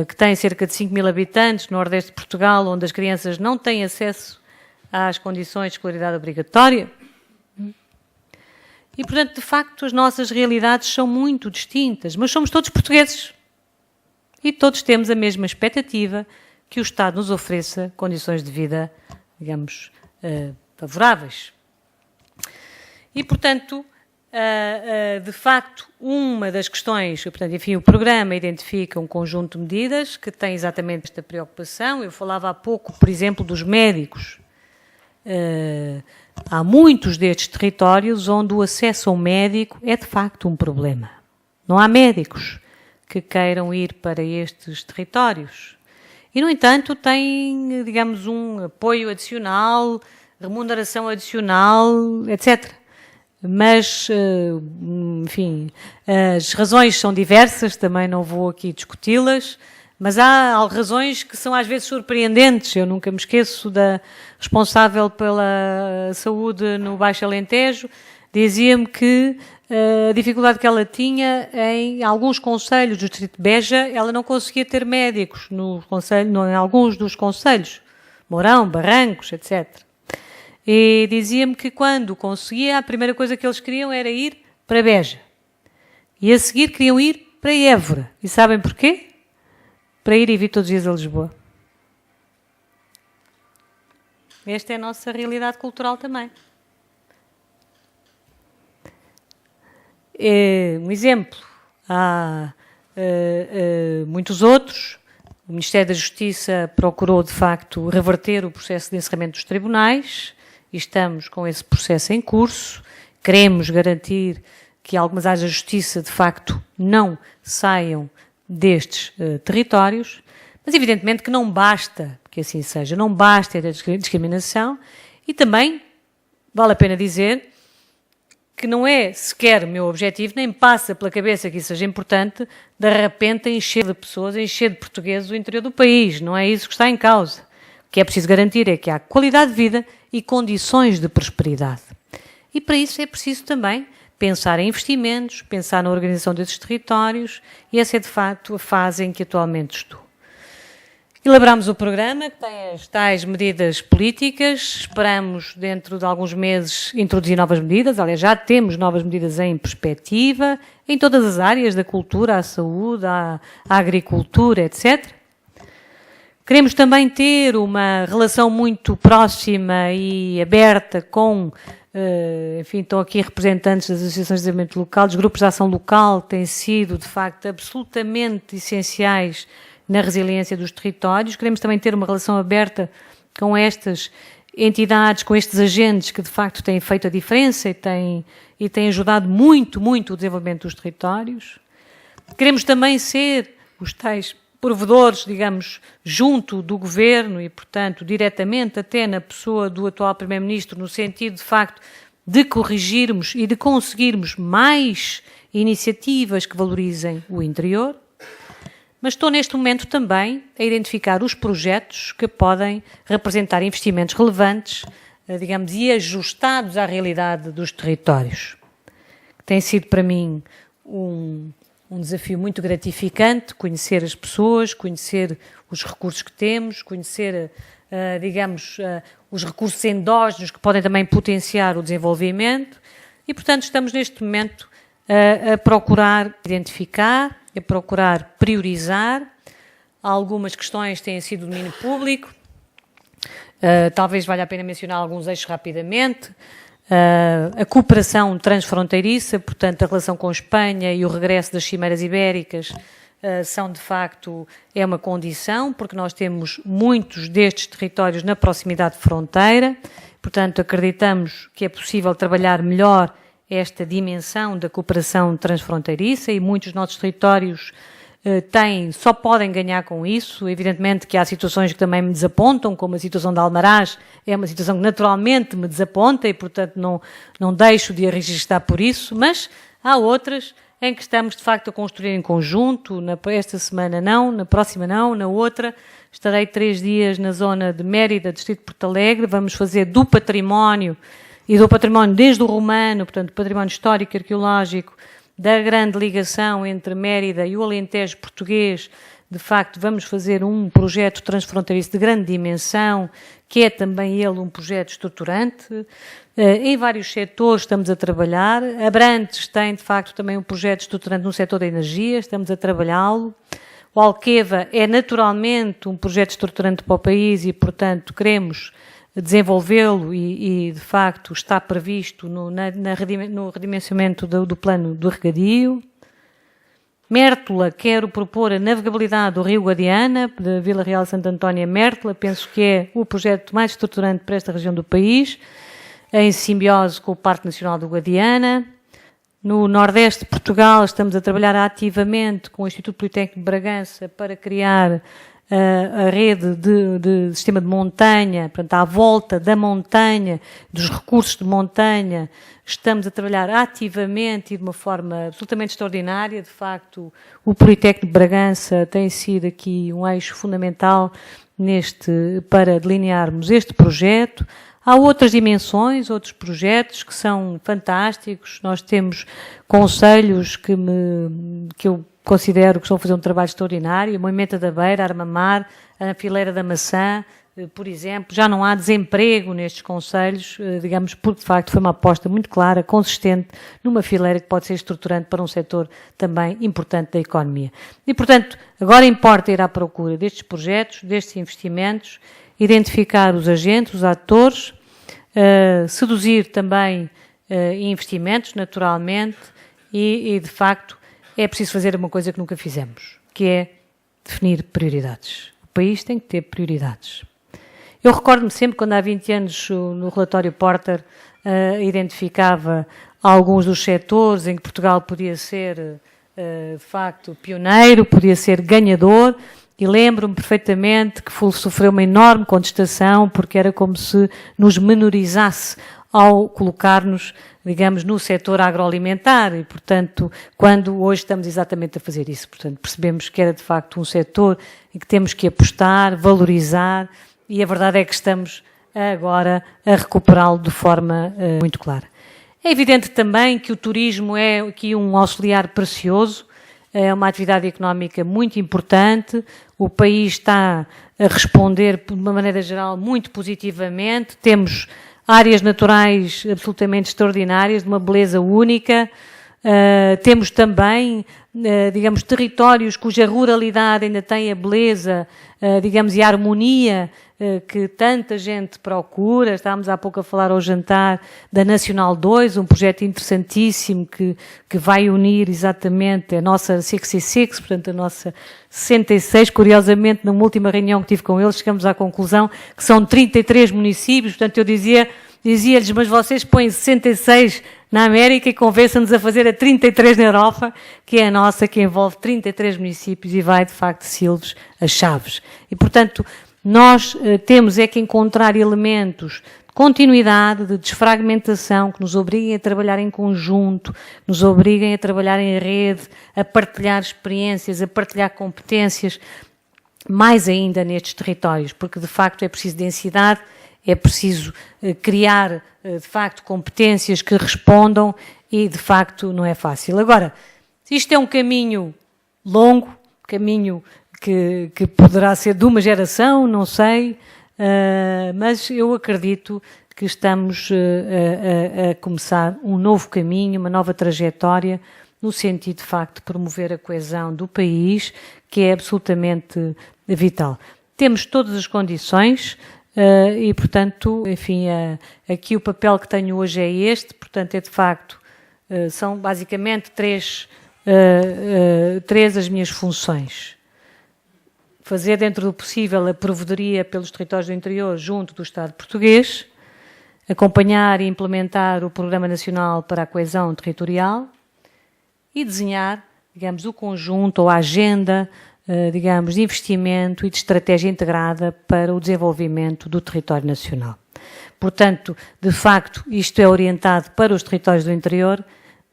que tem cerca de 5 mil habitantes, no Nordeste de Portugal, onde as crianças não têm acesso às condições de escolaridade obrigatória. E, portanto, de facto, as nossas realidades são muito distintas, mas somos todos portugueses. E todos temos a mesma expectativa, que o Estado nos ofereça condições de vida, digamos, favoráveis. E, portanto, de facto, uma das questões, portanto, enfim, o programa identifica um conjunto de medidas que tem exatamente esta preocupação. Eu falava há pouco, por exemplo, dos médicos. Há muitos destes territórios onde o acesso ao médico é, de facto, um problema. Não há médicos que queiram ir para estes territórios. E, no entanto, tem, digamos, um apoio adicional, remuneração adicional, etc. Mas, enfim, as razões são diversas, também não vou aqui discuti-las, mas há razões que são às vezes surpreendentes. Eu nunca me esqueço da responsável pela saúde no Baixo Alentejo dizia-me que a dificuldade que ela tinha em alguns concelhos do distrito de Beja, ela não conseguia ter médicos em alguns dos concelhos, Mourão, Barrancos, etc. E dizia-me que quando conseguia, a primeira coisa que eles queriam era ir para Beja. E a seguir queriam ir para Évora. E sabem porquê? Para ir e vir todos os dias a Lisboa. Esta é a nossa realidade cultural também. Um exemplo, há muitos outros. O Ministério da Justiça procurou, de facto, reverter o processo de encerramento dos tribunais e estamos com esse processo em curso. Queremos garantir que algumas áreas da Justiça, de facto, não saiam destes territórios, mas evidentemente que não basta que assim seja, não basta a discriminação e também vale a pena dizer que não é sequer o meu objetivo, nem passa pela cabeça que isso seja importante, de repente encher de pessoas, encher de portugueses o interior do país. Não é isso que está em causa. O que é preciso garantir é que há qualidade de vida e condições de prosperidade. E para isso é preciso também pensar em investimentos, pensar na organização desses territórios, e essa é de facto a fase em que atualmente estou. Elaborámos o programa, que tem as tais medidas políticas, esperamos dentro de alguns meses introduzir novas medidas, aliás já temos novas medidas em perspectiva, em todas as áreas, da cultura à saúde, à agricultura, etc. Queremos também ter uma relação muito próxima e aberta com, enfim, estão aqui representantes das associações de desenvolvimento local, dos grupos de ação local, têm sido, de facto, absolutamente essenciais na resiliência dos territórios. Queremos também ter uma relação aberta com estas entidades, com estes agentes que de facto têm feito a diferença e têm ajudado muito, muito o desenvolvimento dos territórios. Queremos também ser os tais provedores, digamos, junto do Governo e, portanto, diretamente até na pessoa do atual Primeiro-Ministro, no sentido, de facto, de corrigirmos e de conseguirmos mais iniciativas que valorizem o interior. Mas estou neste momento também a identificar os projetos que podem representar investimentos relevantes, digamos, e ajustados à realidade dos territórios. Tem sido para mim um desafio muito gratificante conhecer as pessoas, conhecer os recursos que temos, conhecer, digamos, os recursos endógenos que podem também potenciar o desenvolvimento e, portanto, estamos neste momento a procurar identificar, a procurar priorizar. Algumas questões têm sido do domínio público, talvez valha a pena mencionar alguns eixos rapidamente. A cooperação transfronteiriça, portanto, a relação com a Espanha e o regresso das cimeiras ibéricas são, de facto, é uma condição, porque nós temos muitos destes territórios na proximidade de fronteira, portanto, acreditamos que é possível trabalhar melhor esta dimensão da cooperação transfronteiriça e muitos dos nossos territórios só podem ganhar com isso. Evidentemente que há situações que também me desapontam, como a situação de Almaraz, é uma situação que naturalmente me desaponta e, portanto, não deixo de a registrar por isso, mas há outras em que estamos, de facto, a construir em conjunto. Esta semana não, na próxima não, na outra estarei 3 dias na zona de Mérida, distrito de Porto Alegre, vamos fazer do património e do património desde o romano, portanto, património histórico e arqueológico, da grande ligação entre Mérida e o Alentejo português. De facto, vamos fazer um projeto transfronteiriço de grande dimensão, que é também ele um projeto estruturante. Em vários setores estamos a trabalhar. Abrantes tem, de facto, também um projeto estruturante no setor da energia, estamos a trabalhá-lo. O Alqueva é naturalmente um projeto estruturante para o país e, portanto, queremos desenvolvê-lo e, de facto, está previsto no redimensionamento do plano do regadio. Mértola, quero propor a navegabilidade do Rio Guadiana, de Vila Real de Santo António a Mértola, penso que é o projeto mais estruturante para esta região do país, em simbiose com o Parque Nacional do Guadiana. No Nordeste de Portugal estamos a trabalhar ativamente com o Instituto Politécnico de Bragança para criar a rede de sistema de montanha, portanto, à volta da montanha, dos recursos de montanha. Estamos a trabalhar ativamente e de uma forma absolutamente extraordinária. De facto, o Politécnico de Bragança tem sido aqui um eixo fundamental para delinearmos este projeto. Há outras dimensões, outros projetos que são fantásticos. Nós temos conselhos que eu considero que estão a fazer um trabalho extraordinário. Moimenta da Beira, Armamar, a Fileira da Maçã, por exemplo. Já não há desemprego nestes conselhos, digamos, porque de facto foi uma aposta muito clara, consistente, numa fileira que pode ser estruturante para um setor também importante da economia. E, portanto, agora importa ir à procura destes projetos, destes investimentos, identificar os agentes, os atores, seduzir também investimentos, naturalmente, e, de facto, é preciso fazer uma coisa que nunca fizemos, que é definir prioridades. O país tem que ter prioridades. Eu recordo-me sempre, quando há 20 anos, no relatório Porter, identificava alguns dos setores em que Portugal podia ser, de facto, pioneiro, podia ser ganhador, e lembro-me perfeitamente que sofreu uma enorme contestação, porque era como se nos menorizasse ao colocar-nos, digamos, no setor agroalimentar e, portanto, quando hoje estamos exatamente a fazer isso. Portanto, percebemos que era, de facto, um setor em que temos que apostar, valorizar, e a verdade é que estamos agora a recuperá-lo de forma muito clara. É evidente também que o turismo é aqui um auxiliar precioso, é uma atividade económica muito importante, o país está a responder, de uma maneira geral, muito positivamente, temos áreas naturais absolutamente extraordinárias, de uma beleza única, temos também, digamos, territórios cuja ruralidade ainda tem a beleza, digamos, e a harmonia que tanta gente procura. Estávamos há pouco a falar ao jantar da Nacional 2, um projeto interessantíssimo que vai unir exatamente a nossa 66, portanto a nossa 66, curiosamente, numa última reunião que tive com eles, chegamos à conclusão que são 33 municípios, portanto eu dizia-lhes, mas vocês põem 66 na América e convencem-nos a fazer a 33 na Europa, que é a nossa, que envolve 33 municípios e vai, de facto, de Silves a Chaves. E, portanto, nós temos é que encontrar elementos de continuidade, de desfragmentação, que nos obriguem a trabalhar em conjunto, nos obriguem a trabalhar em rede, a partilhar experiências, a partilhar competências, mais ainda nestes territórios, porque, de facto, é preciso densidade, é preciso criar, de facto, competências que respondam e, de facto, não é fácil. Agora, isto é um caminho longo, caminho que poderá ser de uma geração, não sei, mas eu acredito que estamos a começar um novo caminho, uma nova trajetória, no sentido, de facto, de promover a coesão do país, que é absolutamente vital. Temos todas as condições e, portanto, enfim, aqui o papel que tenho hoje é este, portanto, é de facto, são basicamente três as minhas funções. Fazer dentro do possível a provedoria pelos territórios do interior junto do Estado português, acompanhar e implementar o Programa Nacional para a Coesão Territorial e desenhar, digamos, o conjunto ou a agenda, digamos, de investimento e de estratégia integrada para o desenvolvimento do território nacional. Portanto, de facto, isto é orientado para os territórios do interior,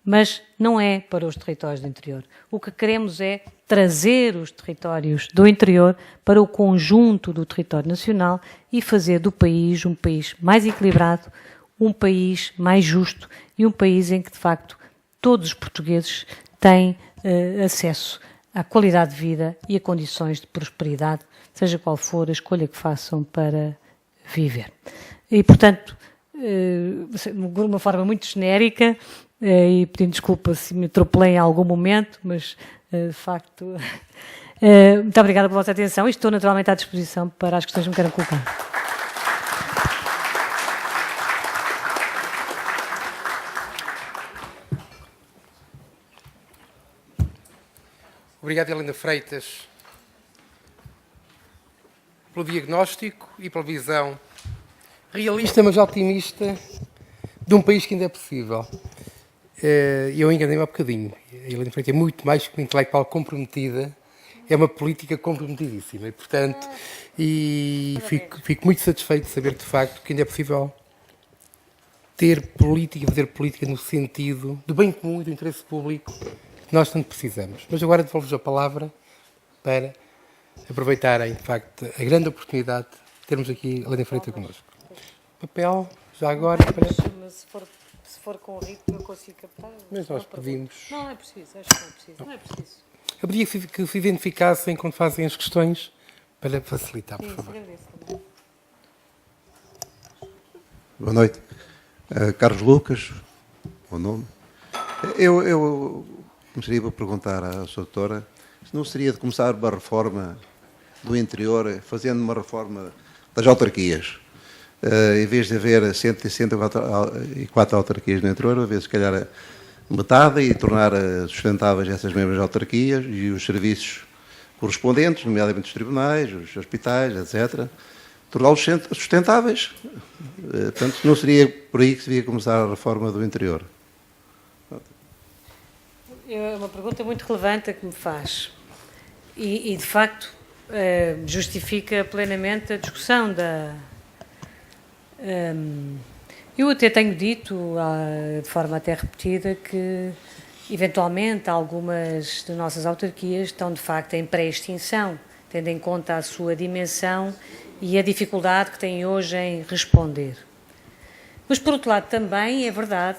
mas não é para os territórios do interior. O que queremos é trazer os territórios do interior para o conjunto do território nacional e fazer do país um país mais equilibrado, um país mais justo e um país em que, de facto, todos os portugueses têm acesso à qualidade de vida e a condições de prosperidade, seja qual for a escolha que façam para viver. E, portanto, de uma forma muito genérica, e pedindo desculpa se me atropelei em algum momento, mas, de facto, muito obrigada pela vossa atenção e estou naturalmente à disposição para as questões que me queiram colocar. Obrigado, Helena Freitas, pelo diagnóstico e pela visão realista, mas otimista, de um país que ainda é possível. Eu enganei-me há bocadinho. A Helena Freitas é muito mais que uma intelectual comprometida, é uma política comprometidíssima. E, portanto, fico muito satisfeito de saber, de facto, que ainda é possível ter política e fazer política no sentido do bem comum e do interesse público que nós tanto precisamos. Mas agora devolvo-vos a palavra para aproveitarem, de facto, a grande oportunidade de termos aqui a Helena Freitas connosco. papel, já agora, para... Mas se for com ritmo, eu consigo captar. Mas nós pedimos... Não é preciso, acho que não é preciso. Não é preciso. Eu pedia que se identificassem quando fazem as questões, para facilitar, por favor. Agradeço também. Boa noite. Carlos Lucas, o nome. Eu começaria a perguntar à sua doutora se não seria de começar uma reforma do interior, fazendo uma reforma das autarquias. Em vez de haver 164 autarquias no interior, haver se calhar metade e tornar sustentáveis essas mesmas autarquias e os serviços correspondentes, nomeadamente os tribunais, os hospitais, etc., torná-los sustentáveis. Portanto, não seria por aí que se devia começar a reforma do interior? É uma pergunta muito relevante a que me faz. E de facto, justifica plenamente a discussão da... eu até tenho dito, de forma até repetida, que eventualmente algumas das nossas autarquias estão de facto em pré-extinção, tendo em conta a sua dimensão e a dificuldade que têm hoje em responder. Mas, por outro lado, também é verdade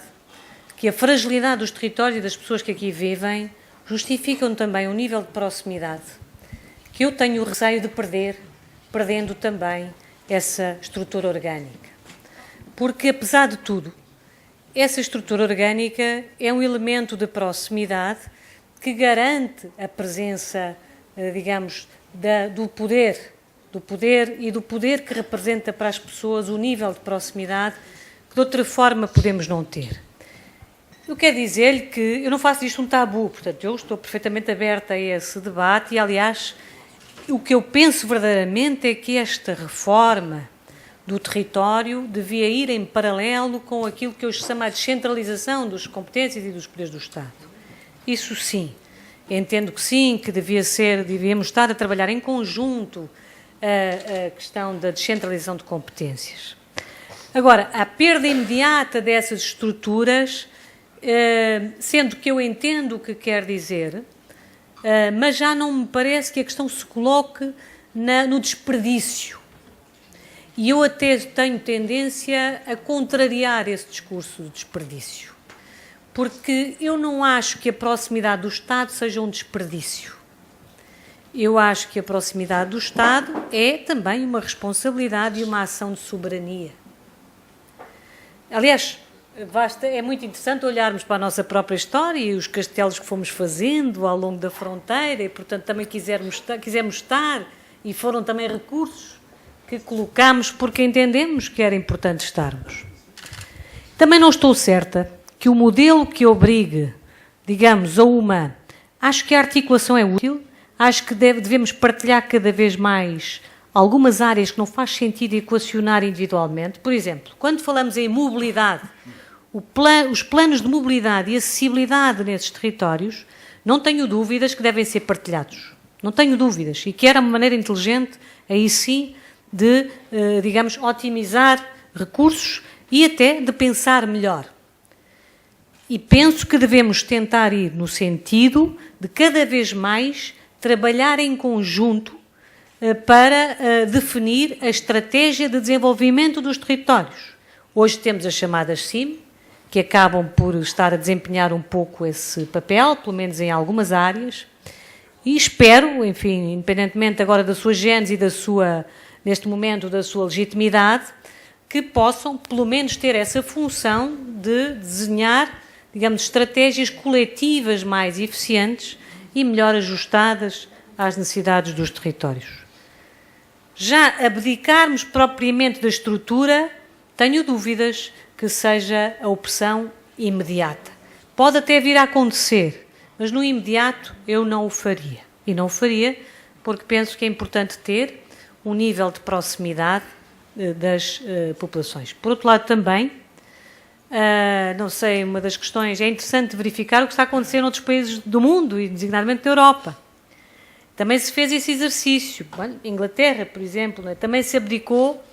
que a fragilidade dos territórios e das pessoas que aqui vivem justificam também um nível de proximidade que eu tenho o receio de perder, perdendo também essa estrutura orgânica. Porque, apesar de tudo, essa estrutura orgânica é um elemento de proximidade que garante a presença, digamos, do poder e do poder que representa para as pessoas o nível de proximidade que de outra forma podemos não ter. Eu quero dizer-lhe que eu não faço disto um tabu, portanto, eu estou perfeitamente aberta a esse debate e, aliás, o que eu penso verdadeiramente é que esta reforma do território devia ir em paralelo com aquilo que eu chamo a descentralização das competências e dos poderes do Estado. Isso sim, entendo que sim, que devíamos estar a trabalhar em conjunto a questão da descentralização de competências. Agora, a perda imediata dessas estruturas, sendo que eu entendo o que quer dizer, mas já não me parece que a questão se coloque no desperdício. E eu até tenho tendência a contrariar esse discurso de desperdício, porque eu não acho que a proximidade do Estado seja um desperdício. Eu acho que a proximidade do Estado é também uma responsabilidade e uma ação de soberania. Aliás, é muito interessante olharmos para a nossa própria história e os castelos que fomos fazendo ao longo da fronteira e, portanto, também quisemos estar e foram também recursos que colocámos porque entendemos que era importante estarmos. Também não estou certa que o modelo que obrigue, digamos, a uma... Acho que a articulação é útil, acho que devemos partilhar cada vez mais algumas áreas que não faz sentido equacionar individualmente. Por exemplo, quando falamos em mobilidade, os planos de mobilidade e acessibilidade nesses territórios, não tenho dúvidas que devem ser partilhados. Não tenho dúvidas. E que era uma maneira inteligente, aí sim, de, digamos, otimizar recursos e até de pensar melhor. E penso que devemos tentar ir no sentido de cada vez mais trabalhar em conjunto para definir a estratégia de desenvolvimento dos territórios. Hoje temos as chamadas CIM, que acabam por estar a desempenhar um pouco esse papel, pelo menos em algumas áreas, e espero, enfim, independentemente agora da sua gênese e neste momento da sua legitimidade, que possam, pelo menos, ter essa função de desenhar, digamos, estratégias coletivas mais eficientes e melhor ajustadas às necessidades dos territórios. Já abdicarmos propriamente da estrutura, tenho dúvidas que seja a opção imediata. Pode até vir a acontecer, mas no imediato eu não o faria. E não o faria porque penso que é importante ter um nível de proximidade das populações. Por outro lado também, não sei, uma das questões, é interessante verificar o que está a acontecer noutros países do mundo, e designadamente da Europa. Também se fez esse exercício. Bom, Inglaterra, por exemplo, né, também se abdicou,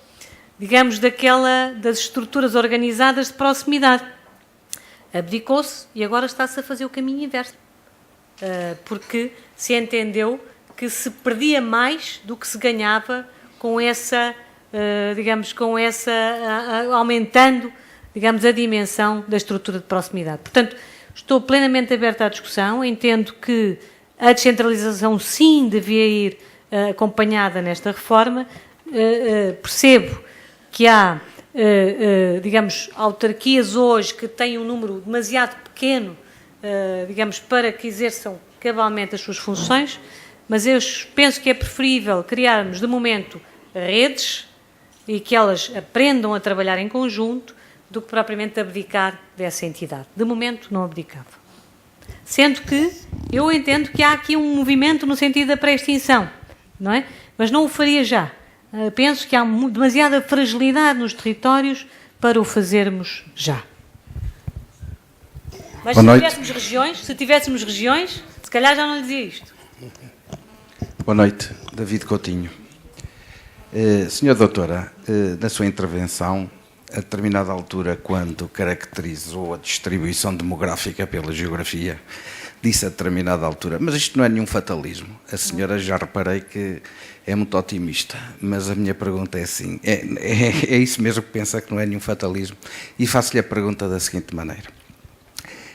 digamos, das estruturas organizadas de proximidade. Abdicou-se e agora está-se a fazer o caminho inverso. Porque se entendeu que se perdia mais do que se ganhava com essa digamos, com essa, aumentando, digamos, a dimensão da estrutura de proximidade. Portanto, estou plenamente aberta à discussão, entendo que a descentralização sim devia ir acompanhada nesta reforma, percebo que há, digamos, autarquias hoje que têm um número demasiado pequeno, digamos, para que exerçam cabalmente as suas funções, mas eu penso que é preferível criarmos, de momento, redes e que elas aprendam a trabalhar em conjunto do que propriamente abdicar dessa entidade. De momento, não abdicava. Sendo que eu entendo que há aqui um movimento no sentido da pré-extinção, não é? Mas não o faria já. Penso que há demasiada fragilidade nos territórios para o fazermos já. Mas se tivéssemos regiões, se calhar já não lhe dizia isto. Boa noite, David Coutinho. Senhora Doutora, na sua intervenção, a determinada altura, quando caracterizou a distribuição demográfica pela geografia, disse a determinada altura, mas isto não é nenhum fatalismo. A senhora já reparei que é muito otimista, mas a minha pergunta é assim, é isso mesmo que pensa que não é nenhum fatalismo? E faço-lhe a pergunta da seguinte maneira.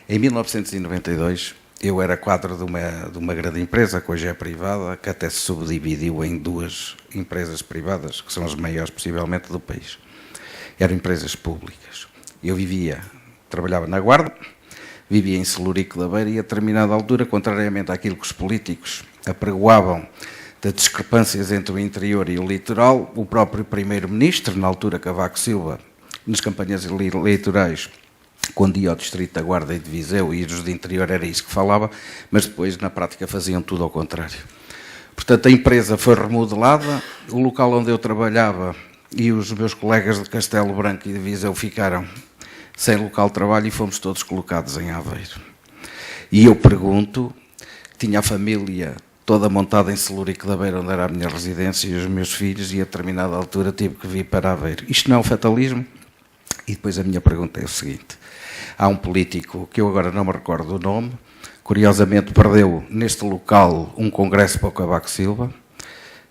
Em 1992, eu era quadro de uma grande empresa, que hoje é privada, que até se subdividiu em 2 empresas privadas, que são as maiores possivelmente do país. Eram empresas públicas. Eu trabalhava na Guarda, vivia em Celurico da Beira e a determinada altura, contrariamente àquilo que os políticos apregoavam das discrepâncias entre o interior e o litoral, o próprio primeiro-ministro, na altura Cavaco Silva, nas campanhas eleitorais, quando ia ao distrito da Guarda e de Viseu e os de interior era isso que falava, mas depois na prática faziam tudo ao contrário. Portanto, a empresa foi remodelada, o local onde eu trabalhava e os meus colegas de Castelo Branco e de Viseu ficaram sem local de trabalho e fomos todos colocados em Aveiro. E eu pergunto, tinha a família toda montada em Celurico da Beira, onde era a minha residência, e os meus filhos, e a determinada altura tive que vir para Aveiro. Isto não é um fatalismo? E depois a minha pergunta é o seguinte. Há um político, que eu agora não me recordo o nome, curiosamente perdeu neste local um congresso para o Cavaco Silva,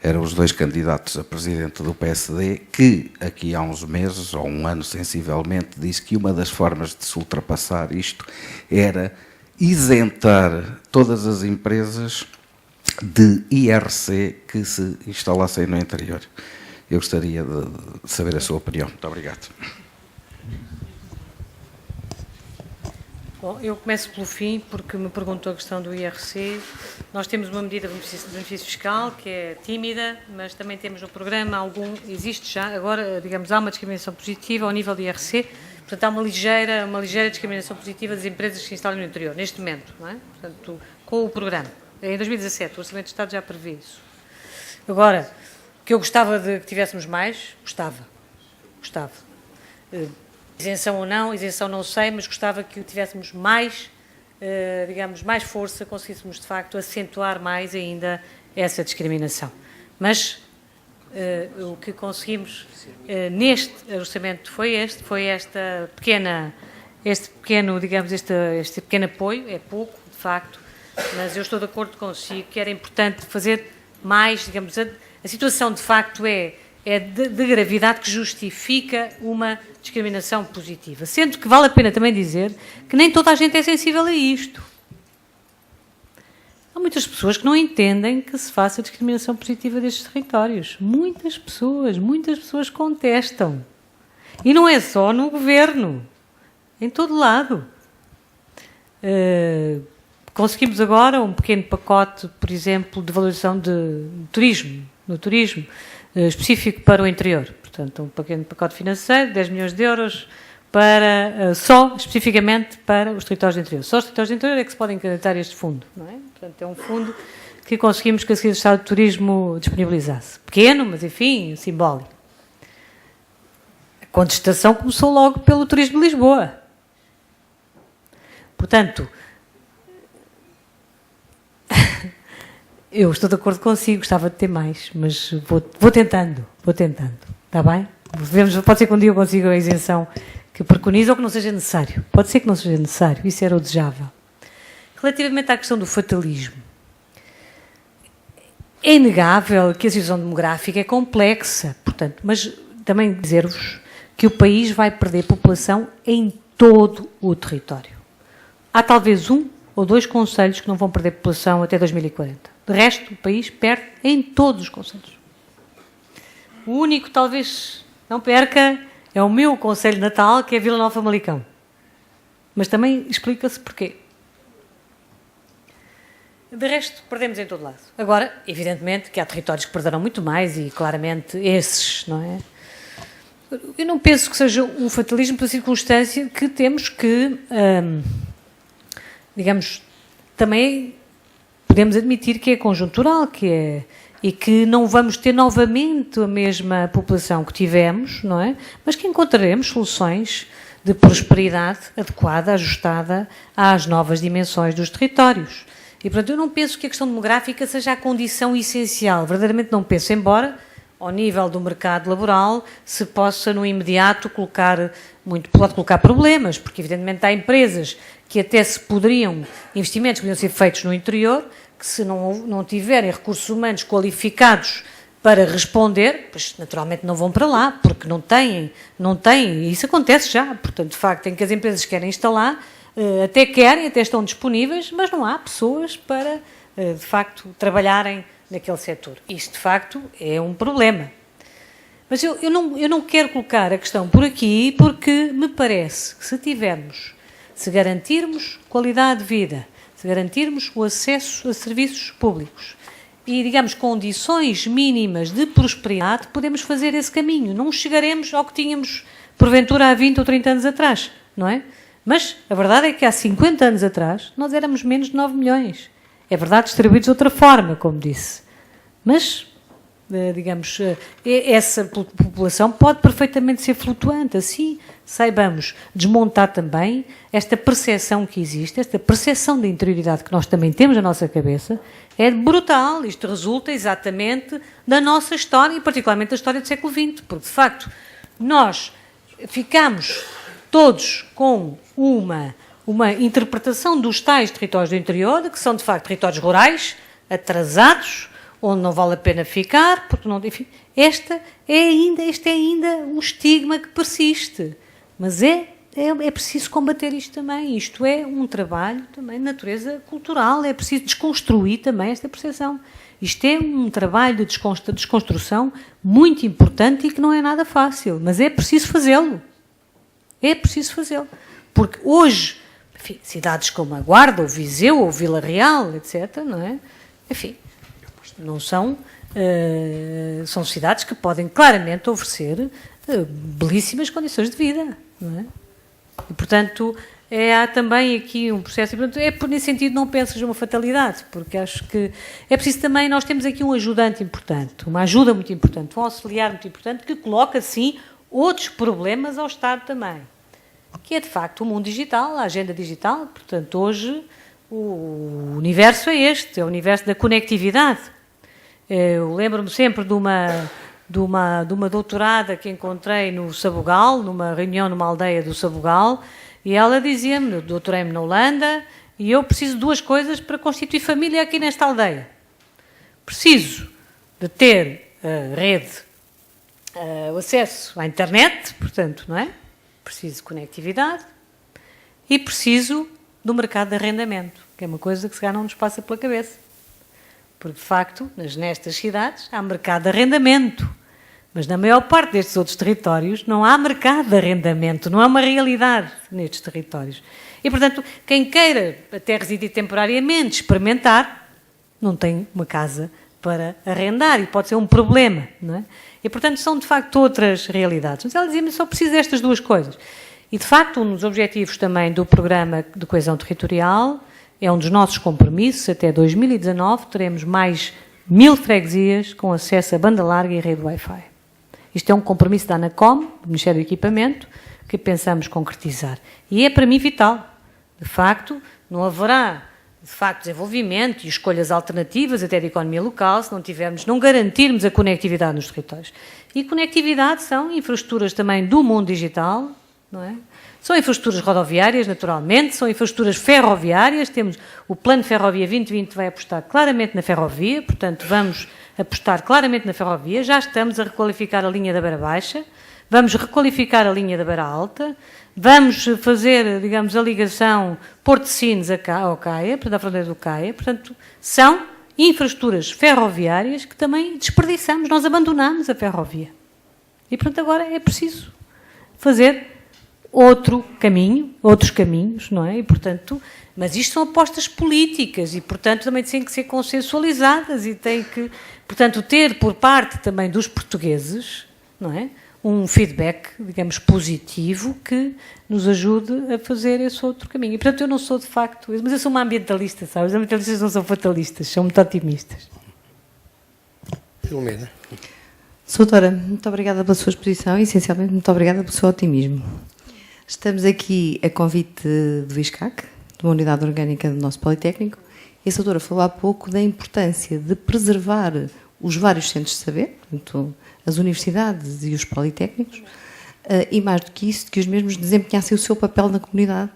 eram os 2 candidatos a presidente do PSD, que aqui há uns meses, ou um ano sensivelmente, disse que uma das formas de se ultrapassar isto era isentar todas as empresas de IRC que se instalassem no interior. Eu gostaria de saber a sua opinião. Muito obrigado. Bom, eu começo pelo fim, porque me perguntou a questão do IRC. Nós temos uma medida de benefício fiscal, que é tímida, mas também temos no programa existe já, agora, digamos, há uma discriminação positiva ao nível do IRC, portanto, há uma ligeira discriminação positiva das empresas que se instalam no interior, neste momento, não é? Portanto, com o programa. Em 2017, o Orçamento de Estado já prevê isso. Agora, que eu gostava de que tivéssemos mais, gostava. Isenção ou não, isenção não sei, mas gostava que tivéssemos mais, digamos, mais força, conseguíssemos de facto acentuar mais ainda essa discriminação. Mas o que conseguimos neste orçamento foi este pequeno, digamos, este pequeno apoio, é pouco, de facto, mas eu estou de acordo consigo que era importante fazer mais, digamos, a situação de facto é de gravidade que justifica uma discriminação positiva. Sendo que vale a pena também dizer que nem toda a gente é sensível a isto. Há muitas pessoas que não entendem que se faça discriminação positiva destes territórios. Muitas pessoas contestam. E não é só no governo, em todo lado. Conseguimos agora um pequeno pacote, por exemplo, de valorização no turismo, específico para o interior. Portanto, um pequeno pacote financeiro, 10 milhões de euros, especificamente para os territórios do interior. Só os territórios do interior é que se podem candidatar a este fundo, não é? Portanto, é um fundo que conseguimos que a Secretaria de Estado de Turismo disponibilizasse. Pequeno, mas enfim, simbólico. A contestação começou logo pelo turismo de Lisboa. Portanto, eu estou de acordo consigo, gostava de ter mais, mas vou tentando, está bem? Pode ser que um dia eu consiga a isenção que preconiza ou que não seja necessário. Pode ser que não seja necessário, isso era o desejável. Relativamente à questão do fatalismo, É inegável que a situação demográfica é complexa, portanto, mas também dizer-vos que o país vai perder população em todo o território. Há talvez 1 ou 2 concelhos que não vão perder população até 2040. De resto, o país perde em todos os concelhos. O único, talvez, não perca é o meu concelho natal, que é Vila Nova Famalicão. Mas também explica-se porquê. De resto, perdemos em todo lado. Agora, evidentemente, que há territórios que perderão muito mais e, claramente, esses, não é? Eu não penso que seja um fatalismo pela circunstância que temos que, digamos, também podemos admitir que é conjuntural, e que não vamos ter novamente a mesma população que tivemos, não é? Mas que encontraremos soluções de prosperidade adequada, ajustada às novas dimensões dos territórios. E, portanto, eu não penso que a questão demográfica seja a condição essencial, verdadeiramente não penso, embora, ao nível do mercado laboral, se possa, no imediato, pode colocar problemas, porque, evidentemente, há empresas que até investimentos que poderiam ser feitos no interior, que se não tiverem recursos humanos qualificados para responder, pois naturalmente não vão para lá, porque não têm, e isso acontece já, portanto, de facto, em que as empresas querem instalar, até estão disponíveis, mas não há pessoas para, de facto, trabalharem naquele setor. Isto, de facto, é um problema. Mas eu não quero colocar a questão por aqui, porque me parece que se garantirmos qualidade de vida, se garantirmos o acesso a serviços públicos e, digamos, condições mínimas de prosperidade, podemos fazer esse caminho. Não chegaremos ao que tínhamos, porventura, há 20 ou 30 anos atrás, não é? Mas a verdade é que há 50 anos atrás nós éramos menos de 9 milhões. É verdade, distribuídos de outra forma, como disse. Mas, digamos, essa população pode perfeitamente ser flutuante. Assim, saibamos desmontar também esta percepção que existe, esta percepção da interioridade que nós também temos na nossa cabeça, é brutal. Isto resulta exatamente da nossa história, e particularmente da história do século XX, porque, de facto, nós ficamos todos com uma interpretação dos tais territórios do interior, que são, de facto, territórios rurais, atrasados, onde não vale a pena ficar, porque não... Enfim, este é ainda um estigma que persiste. Mas é preciso combater isto também. Isto é um trabalho também de natureza cultural. É preciso desconstruir também esta percepção. Isto é um trabalho de desconstrução muito importante e que não é nada fácil. Mas é preciso fazê-lo. É preciso fazê-lo. Porque hoje, enfim, cidades como a Guarda, ou Viseu, ou Vila Real, etc., não é? Enfim, não são cidades que podem claramente oferecer belíssimas condições de vida, não é? E, portanto, há também aqui um processo, e, portanto, nesse sentido não penso que seja uma fatalidade, porque acho que é preciso também, nós temos aqui um ajudante importante, uma ajuda muito importante, um auxiliar muito importante, que coloca, sim, outros problemas ao Estado também, que é, de facto, o mundo digital, a agenda digital. Portanto, hoje o universo é este, é o universo da conectividade. Eu lembro-me sempre de uma doutorada que encontrei no Sabugal, numa reunião numa aldeia do Sabugal, e ela dizia-me, eu doutorei-me na Holanda, e eu preciso de 2 coisas para constituir família aqui nesta aldeia. Preciso de ter rede, o acesso à internet, portanto, não é? Preciso de conectividade e preciso do mercado de arrendamento, que é uma coisa que se calhar não nos passa pela cabeça. Porque, de facto, nestas cidades há mercado de arrendamento, mas na maior parte destes outros territórios não há mercado de arrendamento, não é uma realidade nestes territórios. E, portanto, quem queira até residir temporariamente, experimentar, não tem uma casa para arrendar, e pode ser um problema, não é? E, portanto, são, de facto, outras realidades. Mas ela dizia-me, só preciso destas 2 coisas. E, de facto, um dos objetivos também do Programa de Coesão Territorial, é um dos nossos compromissos, até 2019 teremos mais 1000 freguesias com acesso a banda larga e rede Wi-Fi. Isto é um compromisso da ANACOM, do Ministério do Equipamento, que pensamos concretizar. E é, para mim, vital. De facto, não haverá desenvolvimento e escolhas alternativas até de economia local se não garantirmos a conectividade nos territórios. E conectividade são infraestruturas também do mundo digital, não é? São infraestruturas rodoviárias, naturalmente, são infraestruturas ferroviárias, temos o Plano Ferrovia 2020 vai apostar claramente na ferrovia, portanto vamos apostar claramente na ferrovia, já estamos a requalificar a linha da Beira Baixa, vamos requalificar a linha da Beira Alta, vamos fazer, digamos, a ligação Porto de Sines ao Caia, portanto, à fronteira do Caia, portanto, são infraestruturas ferroviárias que também desperdiçamos, nós abandonamos a ferrovia. E, portanto, agora é preciso fazer outros caminhos, não é? E, portanto, mas isto são apostas políticas e, portanto, também têm que ser consensualizadas e têm que, portanto, ter por parte também dos portugueses, não é? Um feedback, digamos, positivo que nos ajude a fazer esse outro caminho. E, portanto, eu não sou de facto, mas eu sou uma ambientalista, sabe? Os ambientalistas não são fatalistas, são muito otimistas. Filomena. Doutora, muito obrigada pela sua exposição e, essencialmente, muito obrigada pelo seu otimismo. Estamos aqui a convite do ISCAC, de uma unidade orgânica do nosso Politécnico, e a doutora falou há pouco da importância de preservar os vários centros de saber, portanto, as universidades e os politécnicos, e mais do que isso, que os mesmos desempenhassem o seu papel na comunidade,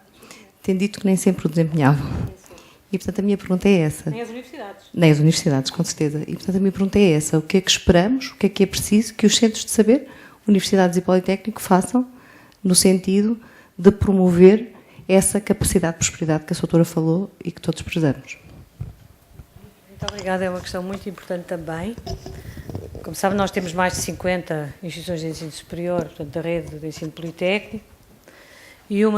tendo dito que nem sempre o desempenhavam. E, portanto, a minha pergunta é essa. Nem as universidades. Nem as universidades, com certeza. E, portanto, a minha pergunta é essa. O que é que esperamos, o que é preciso que os centros de saber, universidades e politécnico, façam no sentido de promover essa capacidade de prosperidade que a doutora falou e que todos precisamos? Muito obrigada, é uma questão muito importante também. Como sabe, nós temos mais de 50 instituições de ensino superior, portanto, a rede de ensino politécnico, e um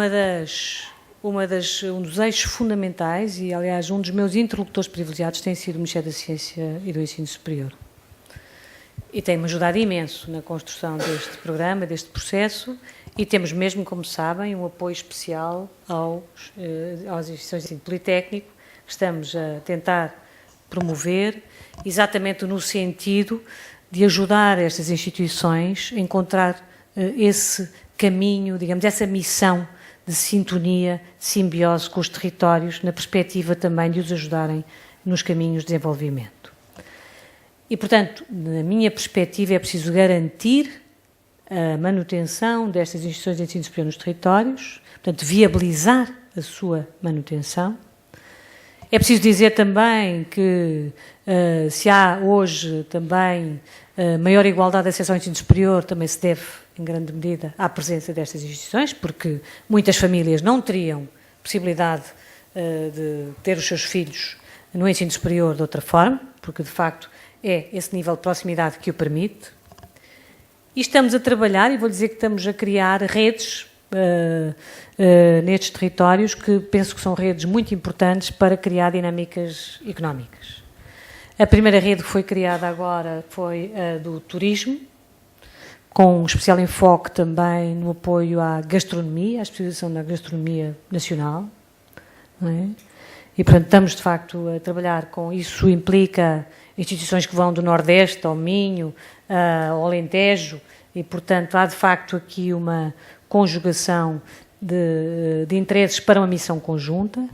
dos eixos fundamentais, e aliás um dos meus interlocutores privilegiados tem sido o Ministério da Ciência e do Ensino Superior. E tem-me ajudado imenso na construção deste programa, deste processo, e temos mesmo, como sabem, um apoio especial às instituições de ensino politécnico, que estamos a tentar promover, exatamente no sentido de ajudar estas instituições a encontrar esse caminho, digamos, essa missão de sintonia, de simbiose com os territórios, na perspectiva também de os ajudarem nos caminhos de desenvolvimento. E, portanto, na minha perspectiva, é preciso garantir a manutenção destas instituições de ensino superior nos territórios, portanto, viabilizar a sua manutenção. É preciso dizer também que se há hoje também maior igualdade de acesso ao ensino superior, também se deve, em grande medida, à presença destas instituições, porque muitas famílias não teriam possibilidade de ter os seus filhos no ensino superior de outra forma, porque, de facto, é esse nível de proximidade que o permite. E estamos a trabalhar, e vou dizer que estamos a criar redes nestes territórios que penso que são redes muito importantes para criar dinâmicas económicas. A primeira rede que foi criada agora foi a do turismo, com um especial enfoque também no apoio à gastronomia, à especialização da gastronomia nacional. Não é? E, portanto, estamos, de facto, a trabalhar com isso. Implica instituições que vão do Nordeste ao Minho, ao Alentejo, e, portanto, há, de facto, aqui uma conjugação de interesses para uma missão conjunta.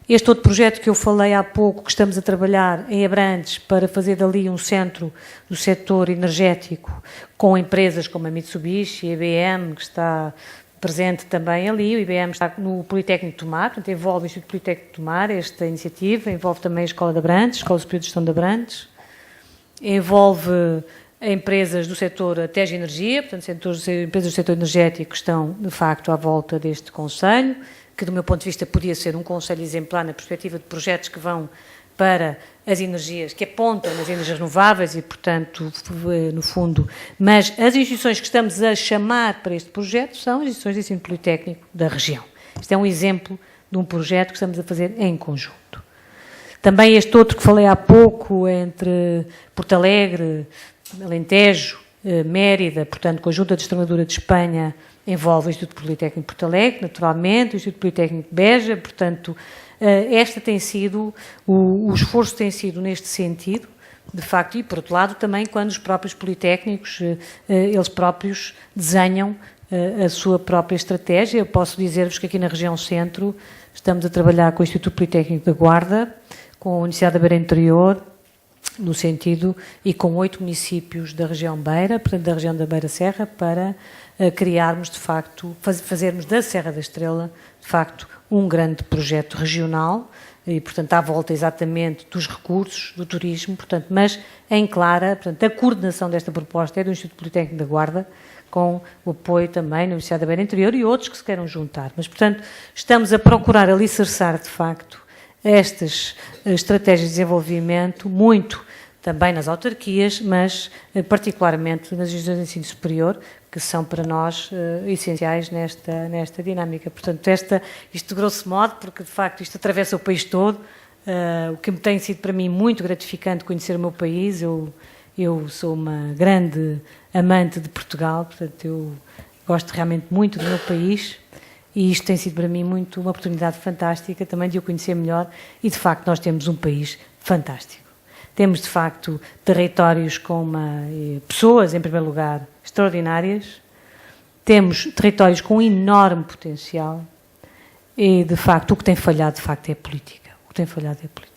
Este outro projeto que eu falei há pouco, que estamos a trabalhar em Abrantes, para fazer dali um centro do setor energético, com empresas como a Mitsubishi, a IBM, que está presente também ali. O IBM está no Politécnico de Tomar, portanto, envolve o Instituto Politécnico de Tomar, esta iniciativa, envolve também a Escola de Abrantes, a Escola Superior de Gestão de Abrantes, envolve empresas do setor Ateja Energia, portanto, empresas do setor energético que estão, de facto, à volta deste Conselho, que, do meu ponto de vista, podia ser um Conselho exemplar na perspectiva de projetos que vão para as energias, que apontam nas energias renováveis e, portanto, no fundo, mas as instituições que estamos a chamar para este projeto são as instituições de ensino politécnico da região. Isto é um exemplo de um projeto que estamos a fazer em conjunto. Também este outro que falei há pouco, entre Porto Alegre, Alentejo, Mérida, portanto, Conjunta de Extremadura de Espanha, envolve o Instituto Politécnico de Porto Alegre, naturalmente, o Instituto Politécnico de Beja, portanto, esta tem sido, o esforço tem sido neste sentido, de facto, e por outro lado também quando os próprios politécnicos, eles próprios desenham a sua própria estratégia. Eu posso dizer-vos que aqui na região centro estamos a trabalhar com o Instituto Politécnico da Guarda, com a Universidade da Beira Interior, no sentido, e com 8 municípios da região Beira, portanto da região da Beira Serra, para criarmos de facto, fazermos da Serra da Estrela, de facto, um grande projeto regional, e portanto à volta exatamente dos recursos, do turismo, portanto, mas em clara, portanto, a coordenação desta proposta é do Instituto Politécnico da Guarda, com o apoio também da Universidade da Beira Interior e outros que se queiram juntar. Mas, portanto, estamos a procurar alicerçar, de facto, estas estratégias de desenvolvimento, muito também nas autarquias, mas particularmente nas instituições de ensino superior, que são para nós essenciais nesta dinâmica. Portanto, isto de grosso modo, porque de facto isto atravessa o país todo, o que me tem sido para mim muito gratificante conhecer o meu país. Eu sou uma grande amante de Portugal, portanto eu gosto realmente muito do meu país e isto tem sido para mim muito uma oportunidade fantástica também de o conhecer melhor e de facto nós temos um país fantástico. Temos de facto territórios com pessoas, em primeiro lugar, extraordinárias, temos territórios com enorme potencial e de facto o que tem falhado de facto é a política. O que tem falhado é a política.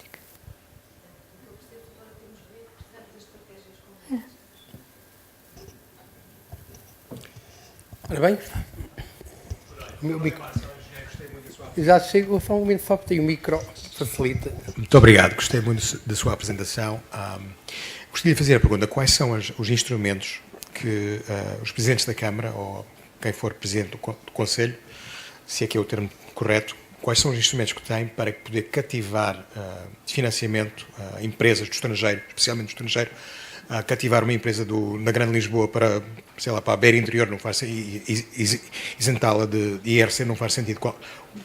Ora bem, o meu micro. Já chego, só um momento, só que tem o micro, facilita. Muito obrigado, gostei muito da sua apresentação. Gostaria de fazer a pergunta, quais são os instrumentos que os presidentes da Câmara, ou quem for presidente do Conselho, se é que é o termo correto, quais são os instrumentos que têm para poder cativar financiamento a empresas do estrangeiro, especialmente do estrangeiro, cativar uma empresa na Grande Lisboa para, sei lá, para a Beira Interior, não faz isentá-la de IRC, não faz sentido,